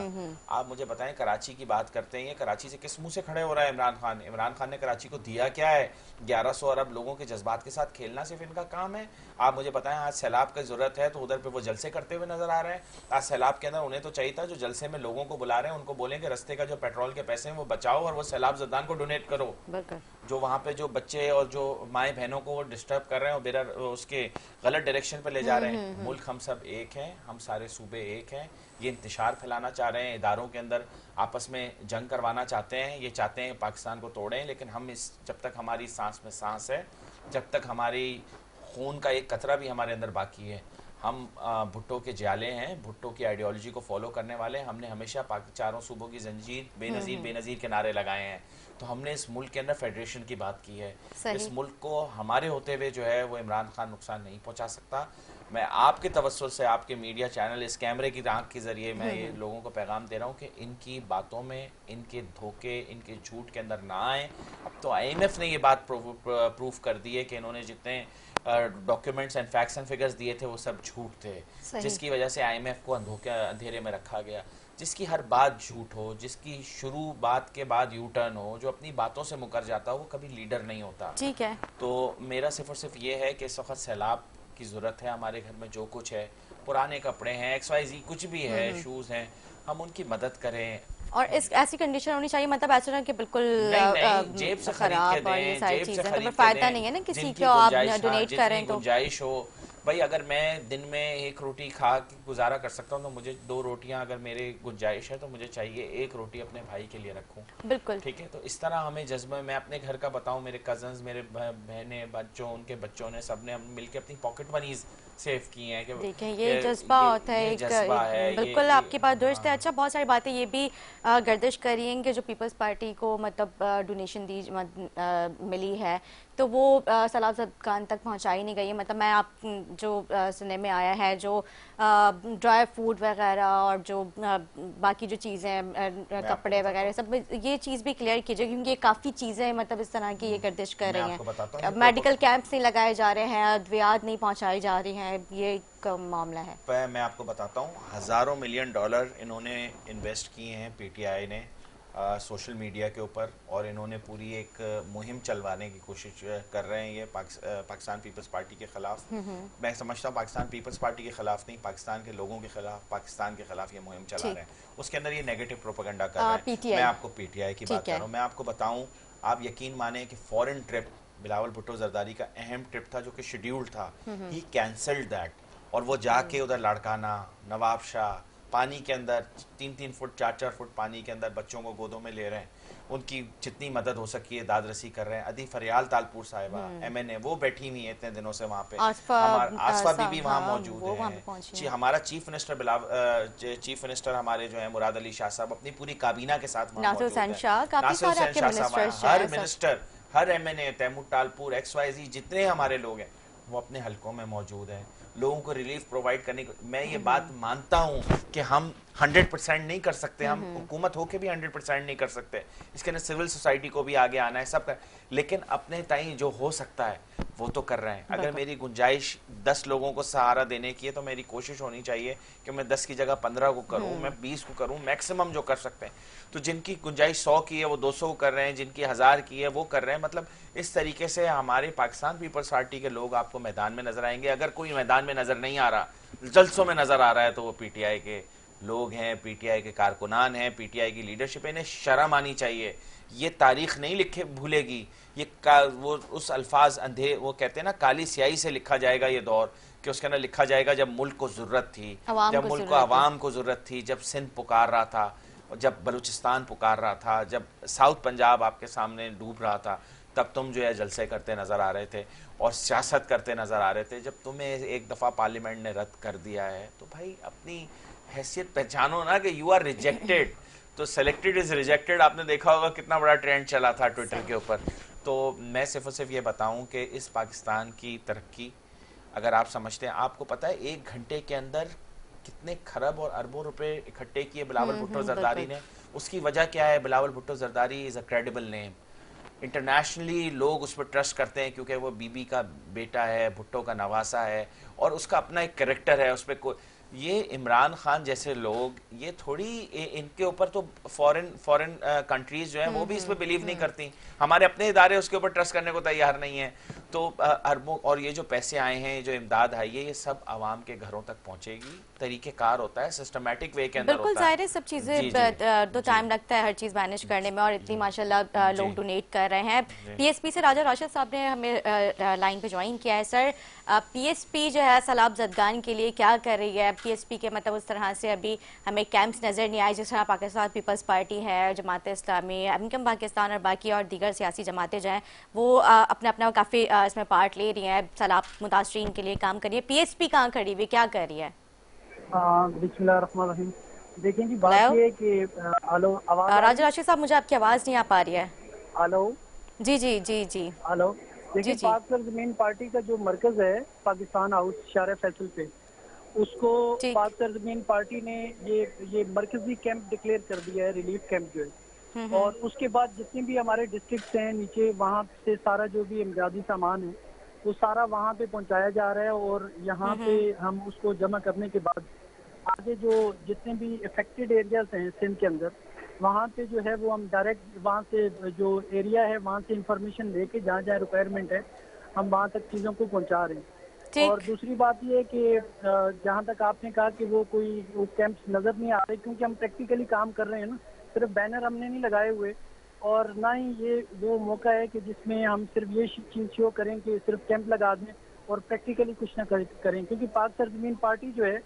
आप मुझे बताएं, कराची की बात करते हैं, ये कराची से किस मुंह से खड़े हो रहा है इमरान खान? इमरान खान ने कराची को दिया क्या है? 1100 अरब लोगों के जज्बात के साथ खेलना सिर्फ इनका काम है। आप मुझे बताएं, आज सैलाब की जरूरत है तो उधर पे वो जलसे करते हुए नजर आ रहे हैं। आज सैलाब के अंदर उन्हें तो चाहिए था जो जलसे में लोगों को बुला रहे हैं उनको बोलें कि रस्ते का जो पेट्रोल के पैसे हैं वो बचाओ और वो सैलाब ज़दगान को डोनेट करो। जो वहाँ पे जो बच्चे और जो माएँ बहनों को वो डिस्टर्ब कर रहे हैं और बेरा उसके गलत डायरेक्शन पे ले जा रहे हैं। मुल्क हम सब एक हैं, हम सारे सूबे एक हैं। ये इंतशार फैलाना चाह रहे हैं, इदारों के अंदर आपस में जंग करवाना चाहते हैं, ये चाहते हैं पाकिस्तान को तोड़ें। लेकिन हम जब तक हमारी सांस में सांस है, जब तक हमारी खून का एक कतरा भी हमारे अंदर बाकी है, हम भुट्टो के जाले हैं, भुट्टो की आइडियोलॉजी को फॉलो करने वाले हैं। हमने हमेशा चारों सूबों की जंजीर बेनज़ीर बेनज़ीर के नारे लगाए हैं। तो हमने इस मुल्क के अंदर फेडरेशन की बात की है। इस मुल्क को हमारे होते हुए जो है वो इमरान खान नुकसान नहीं पहुंचा सकता। मैं आपके तवज्जुह से, आपके मीडिया चैनल, इस कैमरे की आंख के जरिए मैं ये लोगों को पैगाम दे रहा हूँ कि इनकी बातों में, इनके धोखे, इनके झूठ के अंदर ना आए। अब तो IMF ने ये बात प्रूफ कर दी है कि इन्होंने जितने documents and facts and figures दिए थे वो सब झूठ थे, जिसकी वजह से IMF को अंधेरे में रखा गया। जिसकी हर बात झूठ हो, जिसकी शुरू बात के बाद यू टर्न हो, जो अपनी बातों से मुकर जाता हो, वो कभी लीडर नहीं होता। ठीक है। तो मेरा सिर्फ और सिर्फ ये है कि इस वक्त सैलाब की ज़रूरत है। हमारे घर में जो कुछ है, पुराने कपड़े हैं, XYZ कुछ भी है, शूज़ हैं, हम उनकी मदद करें। और इस ऐसी कंडीशन होनी चाहिए, मतलब ऐसा ना कि बिल्कुल जेब से खराब और ये सारी चीजें, तो फायदा नहीं है ना किसी को आप डोनेट करें। तो गुंजाइश हो भाई, अगर मैं दिन में एक रोटी खा के गुजारा कर सकता हूँ तो मुझे 2 रोटियां, अगर मेरे गुंजाइश है तो मुझे चाहिए 1 रोटी अपने भाई के लिए रखूँ। बिल्कुल ठीक है। तो इस तरह हमें जज्बा, मैं अपने घर का बताऊँ, मेरे कजन्स, मेरे बहनें, बच्चों, उनके बच्चों ने, सबने मिलकर अपनी पॉकेट मनीज सेव की हैं। कि देखें ये जज्बा होता है, एक बिल्कुल आपकी बात दुरुस्त है। अच्छा, बहुत सारी बातें ये भी गर्दिश करी हैं कि जो पीपल्स पार्टी को मतलब डोनेशन दी मिली है तो वो सैलाब ज़दगान तक पहुंचाई नहीं गई है। मतलब मैं आप जो सुनने में आया है, जो ड्राई फूड वगैरह और जो बाकी जो चीज़ें, कपड़े वगैरह, सब ये चीज़ भी क्लियर कीजिए, क्योंकि ये काफ़ी चीज़ें मतलब इस तरह की ये गर्दिश कर रही हैं। मेडिकल कैंप्स नहीं लगाए जा रहे हैं, अद्वियात नहीं पहुँचाई जा रही हैं, ये एक मामला है। मैं आपको बताता हूँ, हज़ारों मिलियन डॉलर इन्होंने इन्वेस्ट किए हैं PTI ने सोशल मीडिया के ऊपर, और इन्होंने पूरी एक मुहिम चलवाने की कोशिश कर रहे हैं। ये पाकिस्तान पीपल्स पार्टी के ख़िलाफ़, मैं समझता हूँ पाकिस्तान पीपल्स पार्टी के ख़िलाफ़ नहीं, पाकिस्तान के लोगों के ख़िलाफ़, पाकिस्तान के ख़िलाफ़ ये मुहिम चला रहे हैं। उसके अंदर ये नेगेटिव प्रोपेगेंडा कर रहे हैं। मैं आपको PTI की बात कर रहा हूँ। मैं आपको बताऊँ, आप यकीन माने कि फॉरेन ट्रिप बिलावल भुट्टो जरदारी का अहम ट्रिप था जो कि शेड्यूल्ड था, ही कैंसल्ड दैट, और वो जाके उधर लाड़काना, नवाब शाह, पानी के अंदर 3-3 फुट 4-4 फुट पानी के अंदर बच्चों को गोदों में ले रहे हैं, उनकी जितनी मदद हो सकी है दाद रसी कर रहे हैं। अदी फरियाल तालपुर साहिबा MNA वो बैठी हुई है इतने दिनों से वहाँ पे, आसफा बीबी वहाँ मौजूद है, हमारा चीफ मिनिस्टर हमारे जो है मुराद अली शाह साहब अपनी पूरी काबीना के साथ वहाँ मौजूद है, हर मिनिस्टर, हर MNA, तैमूर तालपुर, XYZ जितने हमारे लोग हैं वो अपने हलकों में मौजूद हैं, लोगों को रिलीफ प्रोवाइड करने को। मैं ये बात मानता हूँ कि हम 100% नहीं कर सकते, हम हुकूमत होके भी 100% नहीं कर सकते, इसके अंदर सिविल सोसाइटी को भी आगे आना है, सब कर, लेकिन अपने ताई जो हो सकता है वो तो कर रहे हैं। अगर मेरी गुंजाइश 10 लोगों को सहारा देने की है तो मेरी कोशिश होनी चाहिए कि मैं 10 की जगह 15 को करूं, मैं 20 को करूं, मैक्सिमम जो कर सकते हैं। तो जिनकी गुंजाइश 100 की है वो 200 को कर रहे हैं, जिनकी 1000 की है वो कर रहे हैं। मतलब इस तरीके से हमारे पाकिस्तान पीपल्स पार्टी के लोग आपको मैदान में नजर आएंगे। अगर कोई मैदान में नजर नहीं आ रहा, जलसों में नजर आ रहा है, तो वो PTI के लोग हैं, PTI के कारकुनान हैं, PTI की लीडरशिप है। इन्हें शर्म आनी चाहिए। ये तारीख नहीं लिखे भूलेगी, ये वो उस अल्फाज अंधे, वो कहते हैं ना काली स्याही से लिखा जाएगा ये दौर, कि उसके अंदर लिखा जाएगा जब मुल्क को जरूरत थी, जब मुल्क को आवाम को जरूरत थी, जब सिंध पुकार रहा था, जब बलूचिस्तान पुकार रहा था, जब साउथ पंजाब आपके सामने डूब रहा था, तब तुम जो है जलसे करते नजर आ रहे थे और सियासत करते नजर आ रहे थे। जब तुम्हें एक दफा पार्लियामेंट ने रद्द कर दिया है तो भाई अपनी हैसियत पहचानो ना कि यू आर रिजेक्टेड। तो सेलेक्टेड इज रिजेक्टेड, आपने देखा होगा कितना बड़ा ट्रेंड चला था ट्विटर के ऊपर। तो मैं सिर्फ और सिर्फ ये बताऊं कि इस पाकिस्तान की तरक्की अगर आप समझते हैं, आपको पता है 1 घंटे के अंदर कितने खरब और अरबों रुपए इकट्ठे किए बिलावल भुट्टो जरदारी ने। उसकी वजह क्या है? Bilawal Bhutto Zardari is a credible name, internationally लोग उस पर ट्रस्ट करते हैं क्योंकि वो बीबी का बेटा है, भुट्टो का नवासा है और उसका अपना एक कैरेक्टर है। उस पर कोई, ये इमरान खान जैसे लोग, ये थोड़ी इनके ऊपर तो फॉरेन कंट्रीज जो हैं वो भी इस पर बिलीव नहीं करती, हमारे अपने इदारे उसके ऊपर ट्रस्ट करने को तैयार नहीं है। तो अरबों, और ये जो पैसे आए हैं, जो इमदाद आई है, ये सब आवाम के घरों तक पहुंचेगी। तरीकेकार होता है, सिस्टमेटिक वे के अंदर बिल्कुल जाहिर है, सब चीजें तो टाइम लगता है हर चीज मैनेज करने में, और इतनी माशाल्लाह लोग डोनेट कर रहे हैं। PSP से राजा राशिद साहब ने हमें लाइन पे ज्वाइन किया है। सर, PSP जो है सैलाब ज़दगान के लिए क्या कर रही है? PSP के मतलब उस तरह से अभी हमें कैंप्स नज़र नहीं आए जिस तरह पाकिस्तान पीपल्स पार्टी है, जमात इस्लामी, इनकम पाकिस्तान और बाकी और दीगर सियासी जमातें जो हैं वो अपना अपना काफ़ी इसमें पार्ट ले रही हैं, सैलाब मुतासरीन के लिए काम कर रही है। PSP कहाँ खड़ी हुई, क्या कर रही है? बिस्मिल्लाहिर्रहमानिर्रहीम। देखें जी, बात ये है कि राजा राशिद साहब, मुझे आपकी आवाज़ नहीं आ पा रही है। हेलो जी जी जी जी हेलो। देखिए, पाक सरजमीन पार्टी का जो मरकज है पाकिस्तान हाउस शारे फैसल पे, उसको पाक सरजमीन पार्टी ने ये मरकजी कैंप डिक्लेयर कर दिया है, रिलीफ कैंप जो है। और उसके बाद जितने भी हमारे डिस्ट्रिक्ट हैं नीचे, वहाँ से सारा जो भी इमदादी सामान है वो सारा वहाँ पे पहुँचाया जा रहा है। और यहाँ पे हम उसको जमा करने के बाद आगे जो जितने भी इफेक्टेड एरियाज हैं सिंध के अंदर, वहाँ पे जो है वो हम डायरेक्ट वहाँ से जो एरिया है वहाँ से इंफॉर्मेशन लेके जहाँ जहाँ रिक्वायरमेंट है हम वहाँ तक चीज़ों को पहुँचा रहे हैं। और दूसरी बात ये है कि जहाँ तक आपने कहा कि वो कैंप्स नज़र नहीं आ रहे, क्योंकि हम प्रैक्टिकली काम कर रहे हैं ना, सिर्फ बैनर हमने नहीं लगाए हुए, और ना ही ये वो मौका है कि जिसमें हम सिर्फ ये चीज़ शो करें कि सिर्फ कैंप लगा दें और प्रैक्टिकली कुछ ना करें। क्योंकि पाक सरजमीन पार्टी जो है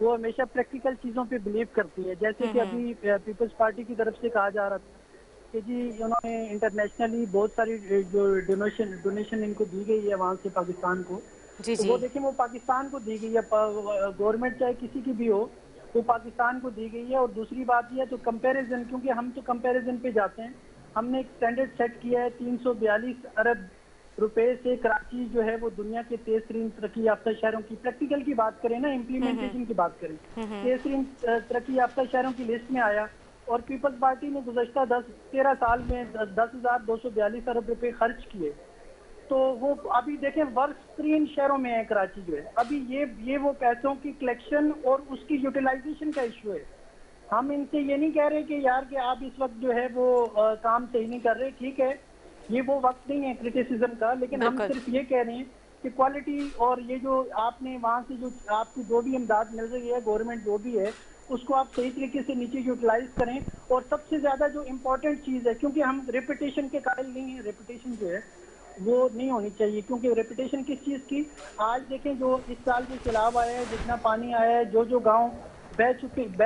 वो हमेशा प्रैक्टिकल चीज़ों पे बिलीव करती है। जैसे कि अभी पीपल्स पार्टी की तरफ से कहा जा रहा था कि जी उन्होंने इंटरनेशनली बहुत सारी जो डोनेशन इनको दी गई है वहाँ से पाकिस्तान को, तो वो देखिए वो पाकिस्तान को दी गई है, गवर्नमेंट चाहे किसी की भी हो वो पाकिस्तान को दी गई है। और दूसरी बात यह है तो कंपैरिजन, क्योंकि हम तो कंपैरिजन पे जाते हैं, हमने एक स्टैंडर्ड सेट किया है 342 अरब रुपए से कराची जो है वो दुनिया के 13 तरक्की याफ्ता शहरों की, प्रैक्टिकल की बात करें ना, इम्प्लीमेंटेशन की बात करें, 13 तरक्की याफ्ता शहरों की लिस्ट में आया। और पीपल्स पार्टी ने गुज़श्ता 13 साल में 10,242 अरब रुपए खर्च किए। तो वो अभी देखें वर्स्ट 3 शहरों में है कराची जो है। अभी ये वो पैसों की कलेक्शन और उसकी यूटिलाइजेशन का इशू है। हम इनसे ये नहीं कह रहे कि यार कि आप इस वक्त जो है वो काम सही नहीं कर रहे, ठीक है, ये वो वक्त नहीं है क्रिटिसिज्म का, लेकिन हम सिर्फ ये कह रहे हैं कि क्वालिटी और ये जो आपने वहाँ से जो आपको जो भी इमदाद मिल रही है, गवर्नमेंट जो भी है उसको आप सही तरीके से नीचे यूटिलाइज करें। और सबसे ज्यादा जो इम्पोर्टेंट चीज है, क्योंकि हम रेपुटेशन के कायल नहीं है, रेपुटेशन जो है वो नहीं होनी चाहिए। क्योंकि रेपुटेशन किस चीज की, आज देखें जो इस साल जो सैलाब आया है, जितना पानी आया है, जो गांव बह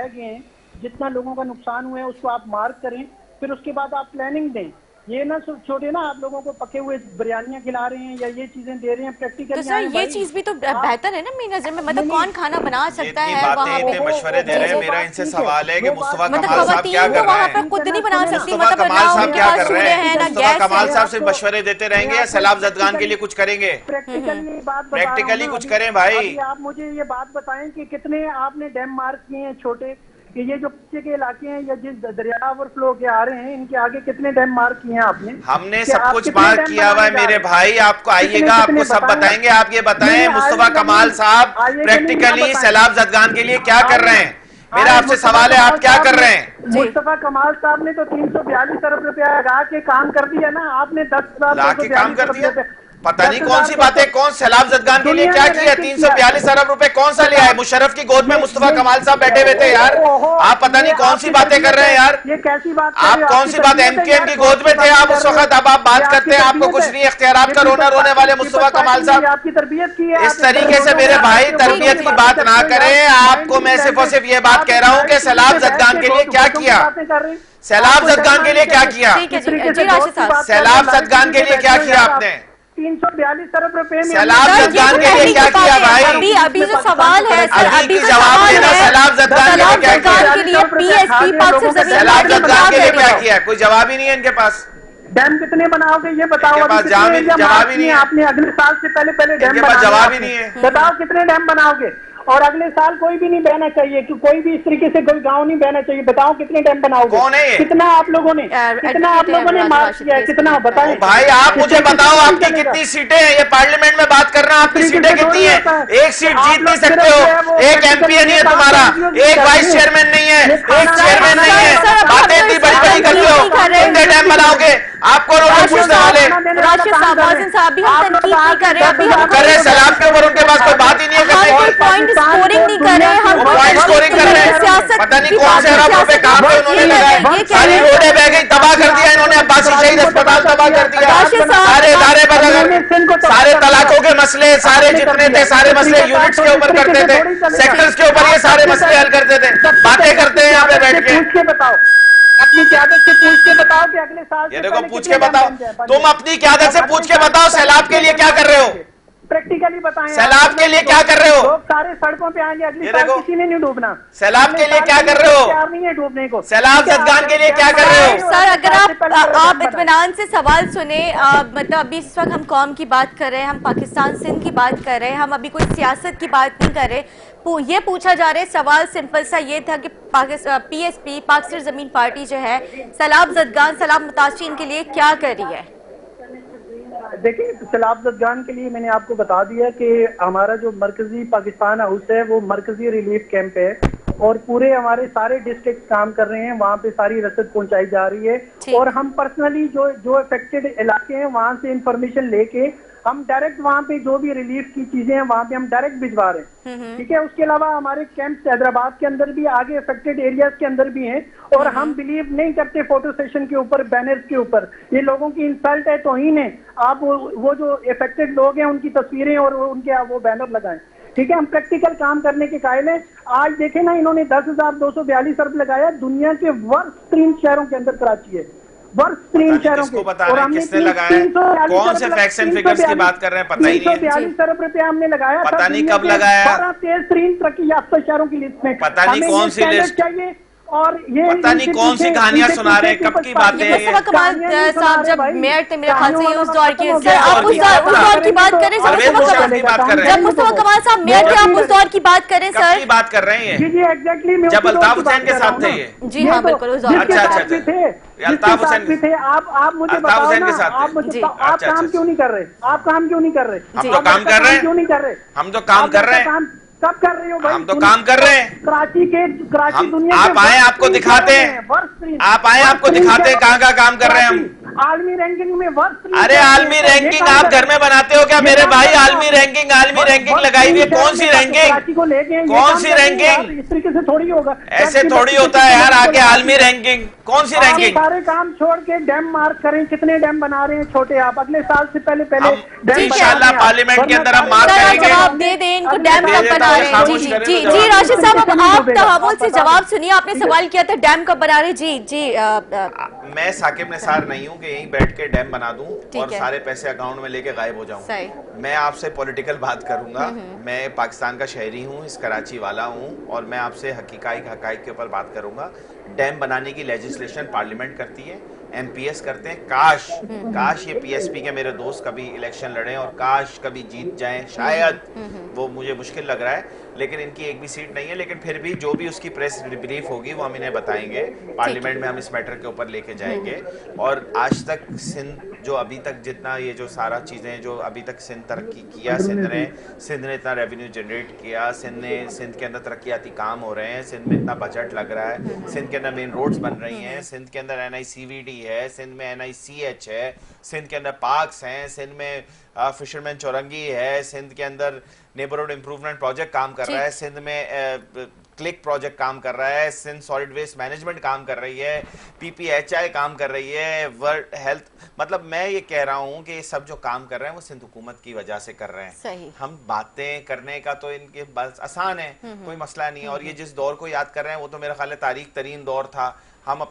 गए हैं, जितना लोगों का नुकसान हुआ है, उसको आप मार्क करें, फिर उसके बाद आप प्लानिंग दें। ये ना छोटे ना आप लोगों को पके हुए बिरयानियां खिला रहे हैं या ये चीजें दे रहे हैं प्रैक्टिकली। तो सर ये चीज भी तो बेहतर है ना मेरी नजर में, मतलब कौन खाना बना सकता है वहाँ पे, मशवरे दे रहे हैं। मेरा इनसे सवाल है कि मुस्तफा मतलब कमाल साहब क्या कर रहे हैं? खुद नहीं बना सकती, मुस्तफा मतलब कमाल साहब क्या कर रहे हैं? ना मुस्तफा गैस कमाल साहब सिर्फ मशवरे देते रहेंगे या सैलाब जदगान के लिए कुछ करेंगे? प्रैक्टिकली कुछ करें भाई। आप मुझे ये बात बताएं कि कितने आपने डैम मार्क किए हैं छोटे, कि ये जो पीछे के इलाके हैं या जिस दरिया ओवरफ्लो के आ रहे हैं, इनके आगे कितने डैम मार्क किए हैं आपने? हमने सब कुछ मार्क किया हुआ है मेरे भाई, आपको आइएगा, आपको सब बताएंगे। आप ये बताएं मुस्तफा कमाल साहब प्रैक्टिकली सैलाब जदगान के लिए क्या कर रहे हैं? मेरा आपसे सवाल है, आप क्या कर रहे हैं? मुस्तफा कमाल साहब ने तो 342 अरब रुपया लगा के काम कर दिया ना, आपने 10,000 काम कर दिया। पता नहीं कौन सी बातें, कौन सैलाब जदगान के लिए क्या किया? 342 अरब रुपए कौन सा लिया है? मुशर्रफ की गोद में मुस्तफा कमाल साहब बैठे हुए थे यार। आप पता नहीं कौन सी बातें कर रहे हैं यार। ये कैसी बात? आप कौन सी बात, एमकेएम की गोद में थे आप उस वक्त, अब आप बात करते हैं आपको कुछ नहीं, इख्तियारात का रोना रोने वाले मुस्तफा कमाल साहब। आपकी तरबियत की है इस तरीके से मेरे भाई तरबियत की बात ना करें। आपको मैं सिर्फ और सिर्फ ये बात कह रहा हूँ कि सैलाब जदगान के लिए क्या किया, सैलाब जदगान के लिए क्या किया, सैलाब जदगान के लिए क्या किया आपने? 342 अरब रुपए में सैलाब जदगान के लिए क्या किया भाई? अभी जो सवाल है सर, अभी जवाब देना, सैलाब जदगान के लिए क्या किया? सैलाब जदगान के लिए क्या किया? कोई जवाब ही नहीं है इनके पास। डैम कितने बनाओगे ये बताओ? जवाब ही नहीं है। आपने अगले साल से पहले डैम बनाया, जवाब ही नहीं है। बताओ कितने डैम बनाओगे? और अगले साल कोई भी नहीं बहना चाहिए, कि कोई भी इस तरीके से कोई गांव नहीं बहना चाहिए। बताओ कितने डैम बनाओगे? कौन है ये? कितना आप लोगों ने मार्क किया है? कितना बताओ भाई? आप मुझे बताओ आपकी कितनी सीटें हैं? ये पार्लियामेंट में बात कर रहा हूँ, आपकी सीटें कितनी है? एक सीट जीत नहीं सकते हो, एक एमपी नहीं है तुम्हारा, एक वाइस चेयरमैन नहीं है, एक चेयरमैन नहीं है, बातें इतनी बड़ी बड़ी करते हो। कितने डैम बनाओगे? आपको पूछने वाले कर रहे सैलाब के ऊपर, उनके पास कोई बात ही नहीं है करने की। स्कोरिंग नहीं कर रहे हम, पॉइंट स्कोरिंग कर रहे हैं। पता नहीं कौन से अरब रुपए कहां पे उन्होंने लगाए, सारी रोडें बह गई, तबाह कर दिया इन्होंने, अब्बासी शहीद अस्पताल तबाह कर दिया, सारे इदारे बदल, सारे तलाकों के मसले, सारे जितने थे सारे मसले यूनिट्स के ऊपर करते थे, सेक्टर्स के ऊपर ये सारे मसले हल करते थे। बातें करते हैं यहाँ पे बैठ के। बताओ अपनी क्यादत से पूछ के बताओ कि अगले साल ये देखो पूछ के बताओ, तुम अपनी क्यादत से पूछ के बताओ सैलाब के लिए क्या कर रहे हो? प्रैक्टिकली बताएं, सैलाब के लिए क्या कर रहे हो? लोग सारे सड़कों पे आएंगे अगले साल, किसी ने नहीं डूबना। सैलाब के लिए क्या कर रहे हो? तैयार नहीं है डूबने को। सैलाब जदगान के लिए क्या कर रहे हो? सर अगर आप इत्मीनान से सवाल सुने, मतलब अभी इस वक्त हम कौम की बात कर रहे हैं, हम पाकिस्तान सिंध की बात कर रहे हैं, हम अभी कोई सियासत की बात नहीं कर रहे। ये पूछा जा रहा है, सवाल सिंपल सा ये था कि पीएसपी पाकिस्तान जमीन पार्टी जो है सैलाब जदगान, सैलाब मुतासिरीन के लिए क्या कर रही है? देखिए सैलाब जदगान के लिए मैंने आपको बता दिया कि हमारा जो मरकजी पाकिस्तान हाउस है वो मरकजी रिलीफ कैंप है, और पूरे हमारे सारे डिस्ट्रिक्ट काम कर रहे हैं, वहाँ पे सारी रसद पहुंचाई जा रही है। और हम पर्सनली जो अफेक्टेड इलाके हैं वहाँ से इंफॉर्मेशन लेके हम डायरेक्ट वहाँ पे जो भी रिलीफ की चीजें हैं वहाँ पे हम डायरेक्ट भिजवा रहे हैं, ठीक है। उसके अलावा हमारे कैंप्स हैदराबाद के अंदर भी, आगे अफेक्टेड एरियाज के अंदर भी हैं, और हम बिलीव नहीं करते फोटो सेशन के ऊपर, बैनर्स के ऊपर। ये लोगों की इंसल्ट है, तौहीन है। आप वो जो अफेक्टेड लोग हैं उनकी तस्वीरें और उनके वो बैनर लगाएं, ठीक है। हम प्रैक्टिकल काम करने के कायल हैं। आज देखें ना, इन्होंने 10,242 अरब लगाया, दुनिया के वर्स्ट 3 शहरों के अंदर कराची है, वर्ष 3 शहरों के। और हमने किसने लगाया, कौन से फैक्ट्स एंड फिगर्स की बात कर रहे हैं पता ही नहीं है। 342 अरब रुपया हमने लगाया, पता नहीं कब लगाया, 12 तेज तरक्की याफ्ता शहरों की लिस्ट में, पता नहीं कौन सी लिस्ट चाहिए। और ये पता नहीं कौन सी कहानियां सुना रहे हैं, कब की बातें हैं। मुस्तफा कमाल साहब जब मेयर थे मेरे ख्याल से उस दौर की, सर आप उस दौर की बात करें, जब मुस्तफा कमाल साहब मेयर थे आप उस दौर की बात करें सर, बात कर रहे हैं? जी एग्जैक्टली, जब अल्ताफ हुसैन के साथ थे ये। जी हाँ बिल्कुल उस दौर। अच्छा अल्ताफ हुसैन भी थे। आप मुझे बताओ ना, आप मुझे आप काम क्यों नहीं कर रहे? आप काम क्यों नहीं कर रहे? हम तो काम कर रहे हैं, क्यों नहीं कर रहे? हम तो काम कर रहे हैं। कब कर रहे हो भाई? हम तो काम कर रहे हैं। कराची दुनिया आप आए आपको दिखाते हैं, आप आए आपको दिखाते हैं कहाँ का काम कर रहे हैं हम। आलमी रैंकिंग में वर्स्ट। अरे आलमी रैंकिंग आप घर में बनाते हो क्या मेरे भाई? आलमी रैंकिंग लगाई हुई है। कौन सी रैंकिंग? कौन सी रैंकिंग? इस तरीके से थोड़ी होगा, ऐसे थोड़ी होता है यार। आगे आलमी रैंकिंग कौन सी रैंकिंग? सारे काम छोड़ के डैम मार्क करें। कितने डैम बना रहे हैं छोटे आप? अगले साल से पहले इंशाल्लाह पार्लियामेंट के अंदर हम मार्क करेंगे। जवाब दे दें इनको, डैम कब बना रहे हैं? जी जी जी जी राशिद साहब, अब आप तहव्वुल से जवाब सुनिए। आपने सवाल किया था डैम कब बना रहे? जी जी मैं साकिब निसार नहीं हूँ कि यहीं बैठ के डैम बना दूं और सारे पैसे अकाउंट में लेके गायब हो जाऊं। मैं आपसे पॉलिटिकल बात करूंगा। मैं पाकिस्तान का शहरी हूँ, इस कराची वाला हूँ, और मैं आपसे हकाइक के ऊपर बात करूंगा। डैम बनाने की लेजिस्लेशन पार्लियामेंट करती है, एमपीएस करते हैं। काश ये पीएसपी के मेरे दोस्त कभी इलेक्शन लड़े और काश कभी जीत जाएं, शायद। वो मुझे मुश्किल लग रहा है, लेकिन इनकी एक भी सीट नहीं है। लेकिन फिर भी जो भी उसकी प्रेस ब्रीफ होगी वो हम इन्हें बताएंगे। पार्लियामेंट में हम इस मैटर के ऊपर लेके जाएंगे। और आज तक सिंध जो अभी तक जितना ये जो सारा चीज़ें जो अभी तक सिंध तरक्की किया, सिंध ने इतना रेवेन्यू जनरेट किया, सिंध के अंदर तरक्याती काम हो रहे हैं, सिंध में इतना बजट लग रहा है, सिंध के अंदर मेन रोड्स बन रही हैं, सिंध के अंदर NICVD है, सिंध में NICH है, सिंध के अंदर पार्क्स हैं, सिंध में फिशरमैन चौरंगी है, सिंध के अंदर नेबरहुड इंप्रूवमेंट प्रोजेक्ट काम कर रहा है, सिंध में क्लिक प्रोजेक्ट काम कर रहा है, सिंध सॉलिड वेस्ट मैनेजमेंट काम कर रही है, PPHI काम कर रही है, वर्ल्ड हेल्थ। मतलब मैं ये कह रहा हूँ कि ये सब जो काम कर रहे हैं वो सिंध हुकूमत की वजह से कर रहे हैं। सही। हम बातें करने का तो इनके बस आसान है, कोई मसला नहीं है। और ये जिस दौर को याद कर रहे हैं वो तो मेरा ख्याल है तारीख तरीन दौर था। हम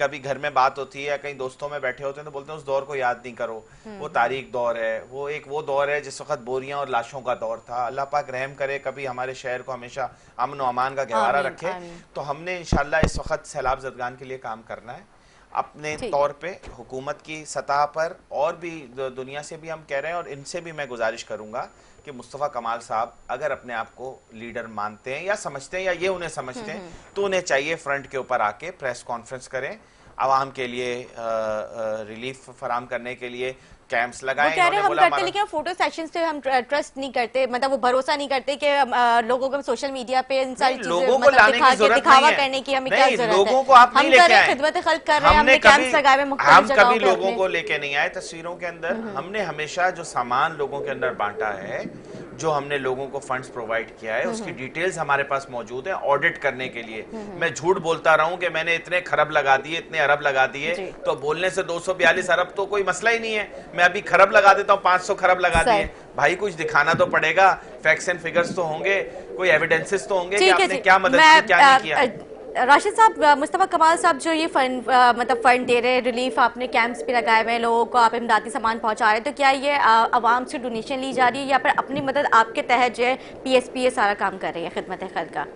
कभी घर में बात होती है या कहीं दोस्तों में बैठे होते हैं तो बोलते हैं उस दौर को याद नहीं करो, वो तारीख दौर है, वो दौर है जिस वक्त बोरियां और लाशों का दौर था। अल्लाह पाक रहम करे, कभी हमारे शहर को हमेशा अमन और अमान का गहवारा रखे। तो हमने इंशाल्लाह इस वक्त सैलाब ज़दगान के लिए काम करना है अपने तौर पे, हुकूमत की सतह पर, और भी दुनिया से भी हम कह रहे हैं। और इनसे भी मैं गुजारिश करूंगा कि मुस्तफ़ा कमाल साहब अगर अपने आप को लीडर मानते हैं या समझते हैं या ये उन्हें समझते हैं तो उन्हें चाहिए फ्रंट के ऊपर आके प्रेस कॉन्फ्रेंस करें, आवाम के लिए रिलीफ फराम करने के लिए कैंप्स लगाएं। हम करते, लेकिन फोटो सेशंस पे हम ट्रस्ट नहीं करते, मतलब वो भरोसा नहीं करते कि लोगों को सोशल मीडिया पे इन सारी चीजें दिखावा करने की हमें क्या जरूरत है। लोगों को आप नहीं लेके आए, खिदमत खल्क कर रहे हैं, हमने कैंप्स लगाए हुए मुख्तलिफ जगहों पे। हम कभी लोगों को लेके नहीं आए तस्वीरों के अंदर। हमने हमेशा जो सामान लोगों के अंदर बांटा है, जो हमने लोगों को फंड्स प्रोवाइड किया है, उसकी डिटेल्स हमारे पास मौजूद है ऑडिट करने के लिए। मैं झूठ बोलता रहूं कि मैंने इतने खरब लगा दिए, इतने अरब लगा दिए, तो बोलने से 242 अरब तो कोई मसला ही नहीं है। मैं अभी खरब लगा देता हूं, 500 खरब लगा दिए। भाई कुछ दिखाना तो पड़ेगा, फैक्ट्स एंड फिगर्स तो होंगे, कोई एविडेंसेस तो होंगे कि आपने क्या मदद की, क्या नहीं किया। राशिद साहब, मुस्तफ़ा कमाल साहब जो ये फंड मतलब फंड दे रहे हैं, रिलीफ आपने कैंप्स भी लगाए हुए हैं, लोगों को आप इमदादी सामान पहुंचा रहे हैं, तो क्या ये आवाम से डोनेशन ली जा रही है या फिर अपनी मदद आपके तहत जो है PSP ये सारा काम कर रही है खिदमत खल्क का?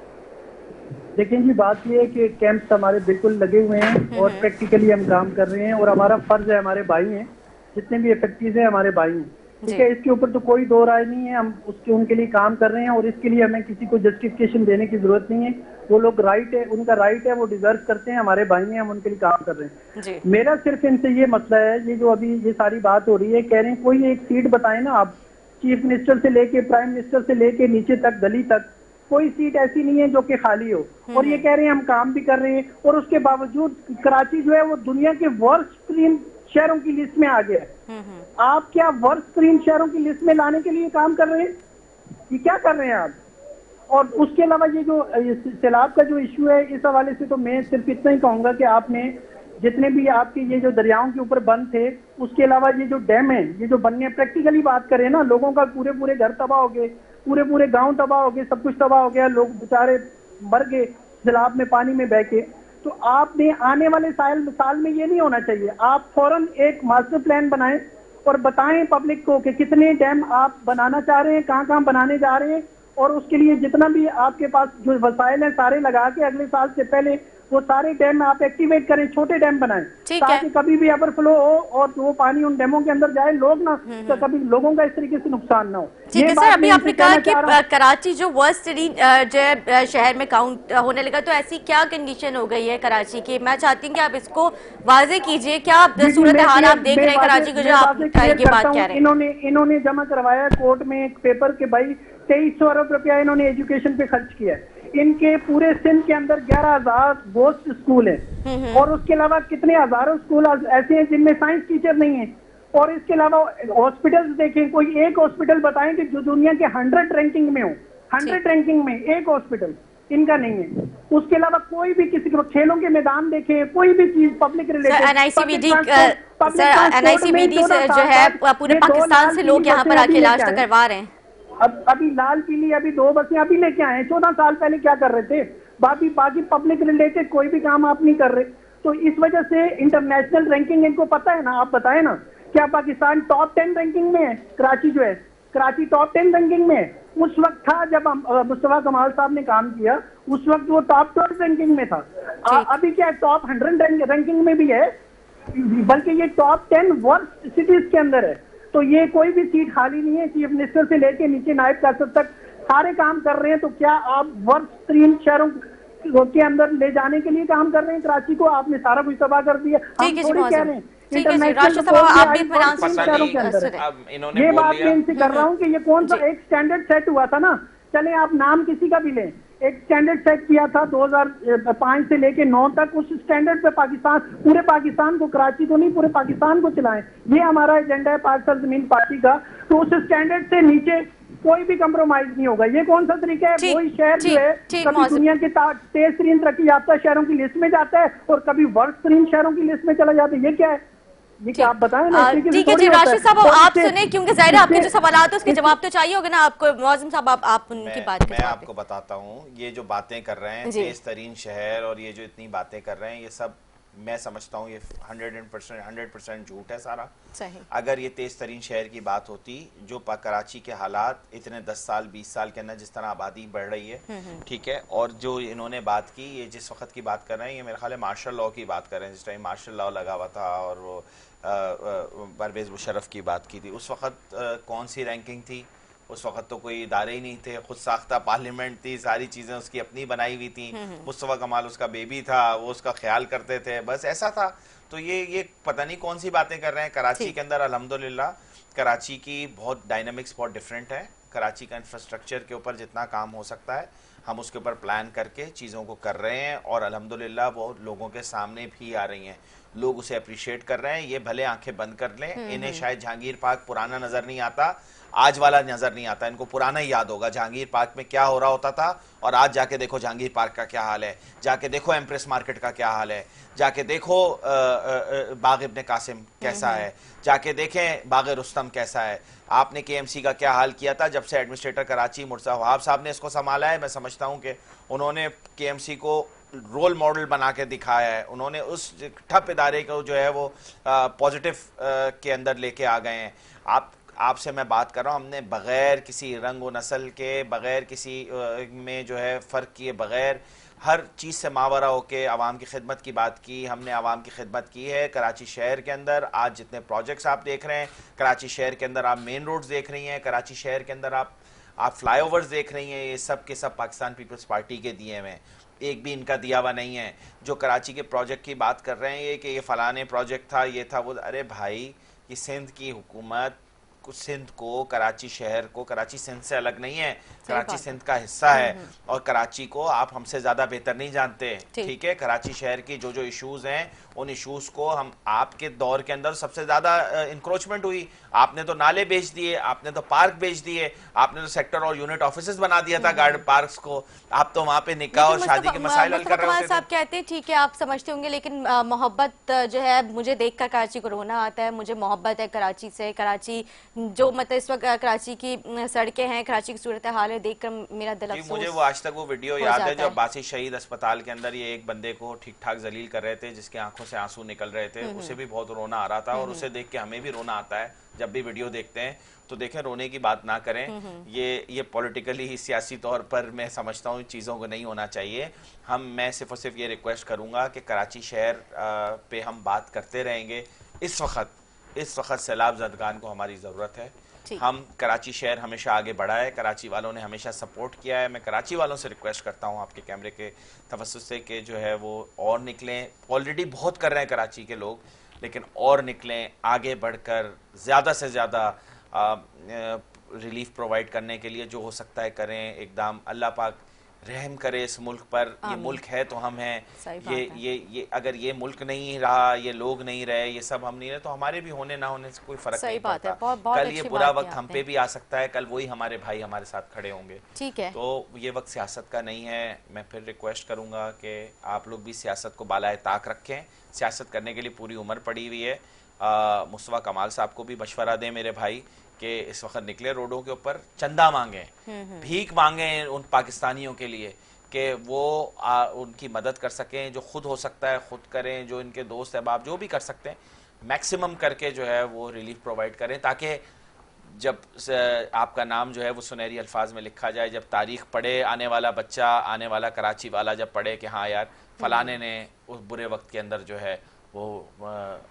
देखिए जी, बात ये है कि कैंप्स हमारे बिल्कुल लगे हुए हैं और प्रैक्टिकली हम काम कर रहे हैं और हमारा फर्ज है, हमारे भाई हैं जितने भी इफेक्टिव हैं हमारे भाई हैं, ठीक है। इसके ऊपर तो कोई दो राय नहीं है, हम उनके लिए काम कर रहे हैं और इसके लिए हमें किसी को जस्टिफिकेशन देने की जरूरत नहीं है। वो लोग राइट है, उनका राइट है, वो डिजर्व करते हैं, हमारे भाई हैं, हम उनके लिए काम कर रहे हैं जी। मेरा सिर्फ इनसे ये मसला है, ये जो अभी ये सारी बात हो रही है, कह रहे हैं कोई एक सीट बताए ना आप, चीफ मिनिस्टर से लेके प्राइम मिनिस्टर से लेके नीचे तक गली तक कोई सीट ऐसी नहीं है जो कि खाली हो। और ये कह रहे हैं हम काम भी कर रहे हैं और उसके बावजूद कराची जो है वो दुनिया के वर्स्ट शहरों की लिस्ट में आ गया है। आप क्या वर्स्ट शहरों की लिस्ट में लाने के लिए काम कर रहे हैं? ये क्या कर रहे हैं आप? और उसके अलावा ये जो सैलाब का जो इश्यू है, इस हवाले से तो मैं सिर्फ इतना ही कहूंगा कि आपने जितने भी आपके ये जो दरियाओं के ऊपर बंद थे, उसके अलावा ये जो डैम है, ये जो बनने प्रैक्टिकली बात करें ना, लोगों का पूरे घर तबाह हो गए, पूरे गांव तबाह हो गए, सब कुछ तबाह हो गया, लोग बेचारे मर गए सैलाब में, पानी में बह के। तो आपने आने वाले साल में ये नहीं होना चाहिए। आप फौरन एक मास्टर प्लान बनाएं और बताएं पब्लिक को कि कितने डैम आप बनाना चाह रहे हैं, कहाँ बनाने जा रहे हैं, और उसके लिए जितना भी आपके पास जो वसाइल है सारे लगा के अगले साल से पहले वो सारे डैम आप एक्टिवेट करें, छोटे डैम बनाएं ताकि कभी भी ओवरफ्लो हो और वो पानी उन डैमों के अंदर जाए, लोग ना तो कभी लोगों का इस तरीके से नुकसान ना हो। ठीक है सर, अभी आपने कहा कि कराची जो वर्स्ट सिटी जो शहर में काउंट होने लगा, तो ऐसी क्या कंडीशन हो गई है कराची की? मैं चाहती हूँ कि आप इसको वाजे कीजिए, क्या सूरत हाल आप देख रहे हैं कराची को जो आप ये बात कह रहे हैं? इन्होंने जमा करवाया कोर्ट में एक पेपर के भाई 2300 अरब रुपया इन्होंने एजुकेशन पे खर्च किया है। इनके पूरे सिंध के अंदर 11,000 गोस्ट स्कूल है और उसके अलावा कितने हजारों स्कूल ऐसे हैं जिनमें साइंस टीचर नहीं है। और इसके अलावा हॉस्पिटल्स देखें, कोई एक हॉस्पिटल बताएं कि जो दुनिया के 100 रैंकिंग में हो, 100 रैंकिंग में एक हॉस्पिटल इनका नहीं है। उसके अलावा कोई भी किसी को खेलों के मैदान देखें, कोई भी चीज पब्लिक रिलेटेड, एनआईसीबीडी जो है पूरे पाकिस्तान से लोग यहाँ पर आके इलाज तो करवा रहे हैं। अब अभी लाल किली अभी 2 बसें अभी लेके आए हैं, 14 साल पहले क्या कर रहे थे? बाकी पब्लिक रिलेटेड कोई भी काम आप नहीं कर रहे। तो इस वजह से इंटरनेशनल रैंकिंग इनको पता है ना, आप बताएं ना, क्या पाकिस्तान टॉप 10 रैंकिंग में है? कराची जो है, कराची टॉप 10 रैंकिंग में है। उस वक्त था जब मुस्तफा कमाल साहब ने काम किया, उस वक्त वो टॉप 12 रैंकिंग में था। अभी क्या टॉप 100 रैंकिंग में भी है, बल्कि ये टॉप 10 वर्स्ट सिटीज के अंदर है। तो ये कोई भी सीट खाली नहीं है। चीफ मिनिस्टर से लेके नीचे नायब कासर तक सारे काम कर रहे हैं। तो क्या आप वर्स्ट 3 शहरों के अंदर ले जाने के लिए काम कर रहे हैं? कराची को आपने सारा कुछ तबाह कर दिया। हम थोड़ी कह रहे हैं ये बात मैं इनसे कर रहा हूँ कि ये कौन सा एक स्टैंडर्ड सेट हुआ था ना। चले आप नाम किसी का भी लें, एक स्टैंडर्ड सेट किया था 2005 से लेके 9 तक। उस स्टैंडर्ड पे पाकिस्तान, पूरे पाकिस्तान को, कराची को नहीं पूरे पाकिस्तान को चलाएं, ये हमारा एजेंडा है पाक सरजमीन पार्टी का। तो उस स्टैंडर्ड से नीचे कोई भी कंप्रोमाइज नहीं होगा। ये कौन सा तरीका है? वही शहर जो है कभी दुनिया के 23 तरीन तरक्की याफ्ता शहरों की लिस्ट में जाता है और कभी वर्स्ट तरीन शहरों की लिस्ट में चला जाता है। ये क्या है? ये क्या आप बताएं ना। ठीक है जी राशिद साहब, आप सुने, क्योंकि जाहिर है आपके जो सवाल है उसके जवाब तो चाहिए होगा ना आपको। मुआज़िम साहब आप उनकी बात मैं आपको बताता हूँ, ये जो बातें कर रहे हैं तेज तरीन शहर और ये जो इतनी बातें कर रहे हैं, ये सब मैं समझता हूँ ये 100% झूठ है सारा। सही। अगर ये तेज तरीन शहर की बात होती, जो कराची के हालात इतने 10 साल 20 साल के अंदर जिस तरह आबादी बढ़ रही है, ठीक है, और जो इन्होंने बात की, ये जिस वक्त की बात कर रहे हैं, ये मेरे ख्याल है मार्शल लॉ की बात कर रहे हैं। जिस टाइम मार्शल लॉ लगा हुआ था और वो परवेज मुशर्रफ की बात की थी, उस वक्त कौन सी रैंकिंग थी? उस वक्त तो कोई इदारे ही नहीं थे, खुद साख्ता पार्लियामेंट थी, सारी चीज़ें उसकी अपनी बनाई हुई थी। मुस्तफा कमाल उसका बेबी था, वो उसका ख्याल करते थे, बस ऐसा था। तो ये पता नहीं कौन सी बातें कर रहे हैं। कराची के अंदर अल्हम्दुलिल्लाह कराची की बहुत डायनामिक्स बहुत डिफरेंट है। कराची का इंफ्रास्ट्रक्चर के ऊपर जितना काम हो सकता है हम उसके ऊपर प्लान करके चीज़ों को कर रहे हैं और अल्हम्दुलिल्लाह वो लोगों के सामने भी आ रही हैं, लोग उसे अप्रिशिएट कर रहे हैं। ये भले आंखें बंद कर लें, इन्हें शायद जहांगीर पार्क पुराना नज़र नहीं आता, आज वाला नज़र नहीं आता, इनको पुराना ही याद होगा जहांगीर पार्क में क्या हो रहा होता था। और आज जाके देखो जहांगीर पार्क का क्या हाल है, जाके देखो एम्प्रेस मार्केट का क्या हाल है, जाके देखो बाग इब्ने कासिम कैसा है, जाके देखें बाग रुस्तम कैसा है। आपने केएमसी का क्या हाल किया था जब से एडमिनिस्ट्रेटर कराची मुर्तज़ा वहाब साहब ने इसको संभाला है। मैं समझता हूँ कि उन्होंने केएमसी को रोल मॉडल बना के दिखाया है। उन्होंने उस ठप इदारे को जो है वो पॉजिटिव के अंदर लेके आ गए हैं। आपसे मैं बात कर रहा हूँ, हमने बग़ैर किसी रंग व नस्ल के, बग़ैर किसी में जो है फ़र्क किए बग़ैर हर चीज़ से मावरा होके आवाम की खिदमत की बात की। हमने आवाम की खिदमत की है कराची शहर के अंदर। आज जितने प्रोजेक्ट्स आप देख रहे हैं कराची शहर के अंदर, आप मेन रोड्स देख रही हैं कराची शहर के अंदर, आप फ्लाईओवर्स देख रही हैं, ये सब के सब पाकिस्तान पीपल्स पार्टी के दिए हुए हैं, एक भी इनका दिया हुआ नहीं है। जो कराची के प्रोजेक्ट की बात कर रहे हैं ये कि ये फ़लाने प्रोजेक्ट था, ये था वो, अरे भाई ये सिंध की हुकूमत सिंध को, कराची शहर को, कराची सिंध से अलग नहीं है, कराची सिंध का हिस्सा है और कराची को आप हमसे ज़्यादा बेहतर नहीं जानते, ठीक है। कराची शहर की जो जो इश्यूज़ हैं उन इश्यूज़ को हम आपके दौर के अंदर सबसे ज़्यादा इंक्रोचमेंट हुई, आपने तो नाले बेच दिए, आपने तो पार्क बेच दिए, आपने तो सेक्टर और यूनिट ऑफिसेस बना दिया था गार्ड पार्क्स को, आप तो वहाँ पे निकाह और शादी के मसाइल हल कर रहे होते थे। साहब कहते हैं ठीक है आप समझते होंगे, लेकिन मोहब्बत जो है, मुझे देखकर कराची को रोना आता है, मुझे मोहब्बत है कराची से। कराची जो मतलब इस वक्त कराची की सड़कें हैं, कराची की सूरत हाल है, देखकर मेरा दिल अफसोस। मुझे वो आज तक वो वीडियो याद है जो अब्बासी शहीद अस्पताल के अंदर ये एक बंदे को ठीक ठाक जलील कर रहे थे, जिसके आंखों से आंसू निकल रहे थे, उसे भी बहुत रोना आ रहा था और उसे देख के हमें भी रोना आता है जब भी वीडियो देखते हैं। तो देखें, रोने की बात ना करें, ये पॉलिटिकली ही सियासी तौर पर मैं समझता हूँ चीज़ों को नहीं होना चाहिए। मैं सिर्फ और सिर्फ ये रिक्वेस्ट करूँगा कि कराची शहर पे हम बात करते रहेंगे। इस वक्त सैलाब ज़दगान को हमारी ज़रूरत है। हम कराची शहर हमेशा आगे बढ़ा है, कराची वालों ने हमेशा सपोर्ट किया है। मैं कराची वालों से रिक्वेस्ट करता हूँ आपके कैमरे के तवस्सुस से कि जो है वो और निकलें। ऑलरेडी बहुत कर रहे हैं कराची के लोग, लेकिन और निकलें, आगे बढ़कर ज़्यादा से ज़्यादा रिलीफ प्रोवाइड करने के लिए जो हो सकता है करें। एकदम अल्लाह पाक रहम करे इस मुल्क पर। ये मुल्क है तो हम हैं। ये अगर ये मुल्क नहीं रहा, ये लोग नहीं रहे, ये सब हम नहीं रहे, तो हमारे भी होने ना होने से कोई फर्क नहीं पड़ता। कल ये बुरा वक्त हम पे भी आ सकता है, कल वही हमारे भाई हमारे साथ खड़े होंगे। ठीक है, तो ये वक्त सियासत का नहीं है। मैं फिर रिक्वेस्ट करूंगा कि आप लोग भी सियासत को बालाए ताक रखें। सियासत करने के लिए पूरी उम्र पड़ी हुई है। मुस्तफा कमाल साहब को भी मशवरा दें मेरे भाई कि इस वक्त निकले रोडों के ऊपर, चंदा मांगे, भीख मांगे उन पाकिस्तानियों के लिए कि वो उनकी मदद कर सकें। जो खुद हो सकता है खुद करें, जो इनके दोस्त अहबाब जो भी कर सकते हैं मैक्सिमम करके जो है वो रिलीफ प्रोवाइड करें, ताकि जब आपका नाम जो है वो सुनहरी अल्फाज में लिखा जाए, जब तारीख पढ़े आने वाला बच्चा, आने वाला कराची वाला जब पढ़े कि हाँ यार फलाने ने उस बुरे वक्त के अंदर जो है वो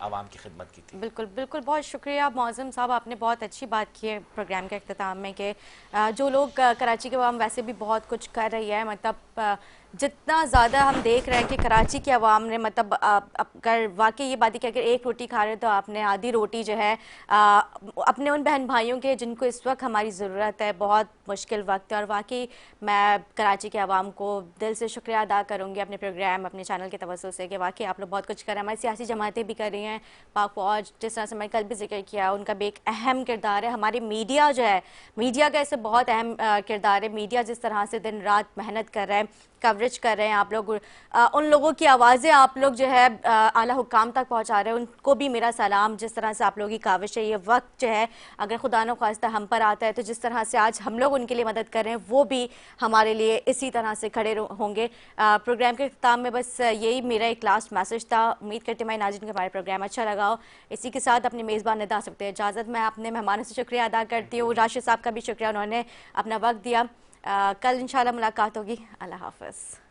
आवाम की खिदमत की थी। बिल्कुल बिल्कुल, बहुत शुक्रिया मौज़म साहब, आपने बहुत अच्छी बात की है प्रोग्राम के अख्ताम में कि जो लोग कराची के अवाम वैसे भी बहुत कुछ कर रही है, मतलब जितना ज़्यादा हम देख रहे हैं कि कराची के अवाम ने मतलब अगर वाकई ये बात है कि अगर एक रोटी खा रहे हो तो आपने आधी रोटी जो है अपने उन बहन भाइयों के जिनको इस वक्त हमारी ज़रूरत है, बहुत मुश्किल वक्त है। और वाकई मैं कराची के अवाम को दिल से शुक्रिया अदा करूँगी अपने प्रोग्राम अपने चैनल के तवज्जो से कि वाकई आप लोग बहुत कुछ कर रहे हैं। हमारी सियासी जमातें भी कर रही हैं, पाक फौज जिस तरह से मैंने कल भी जिक्र किया, उनका भी एक अहम किरदार है। हमारी मीडिया जो है, मीडिया का इससे बहुत अहम किरदार है। मीडिया जिस तरह से दिन रात मेहनत कर रहा है, कवरेज कर रहे हैं, आप लोग उन लोगों की आवाज़ें आप लोग जो है आला हुकाम तक पहुंचा रहे हैं, उनको भी मेरा सलाम। जिस तरह से आप लोगों की काविश है, ये वक्त जो है अगर खुदा न ख्वास्ता हम पर आता है तो जिस तरह से आज हम लोग उनके लिए मदद कर रहे हैं वो भी हमारे लिए इसी तरह से खड़े होंगे। प्रोग्राम के अख्ताम में बस यही मेरा एक लास्ट मैसेज था। उम्मीद करती हूँ नाज़रीन को हमारा प्रोग्राम अच्छा लगा हो। इसी के साथ अपनी मेज़बान निदा सकते हैं इजाज़त। मैं अपने मेहमानों से शुक्रिया अदा करती हूँ, राशिद साहब का भी शुक्रिया, उन्होंने अपना वक्त दिया। कल इंशाल्लाह मुलाकात होगी। अल्लाह हाफ़िज़।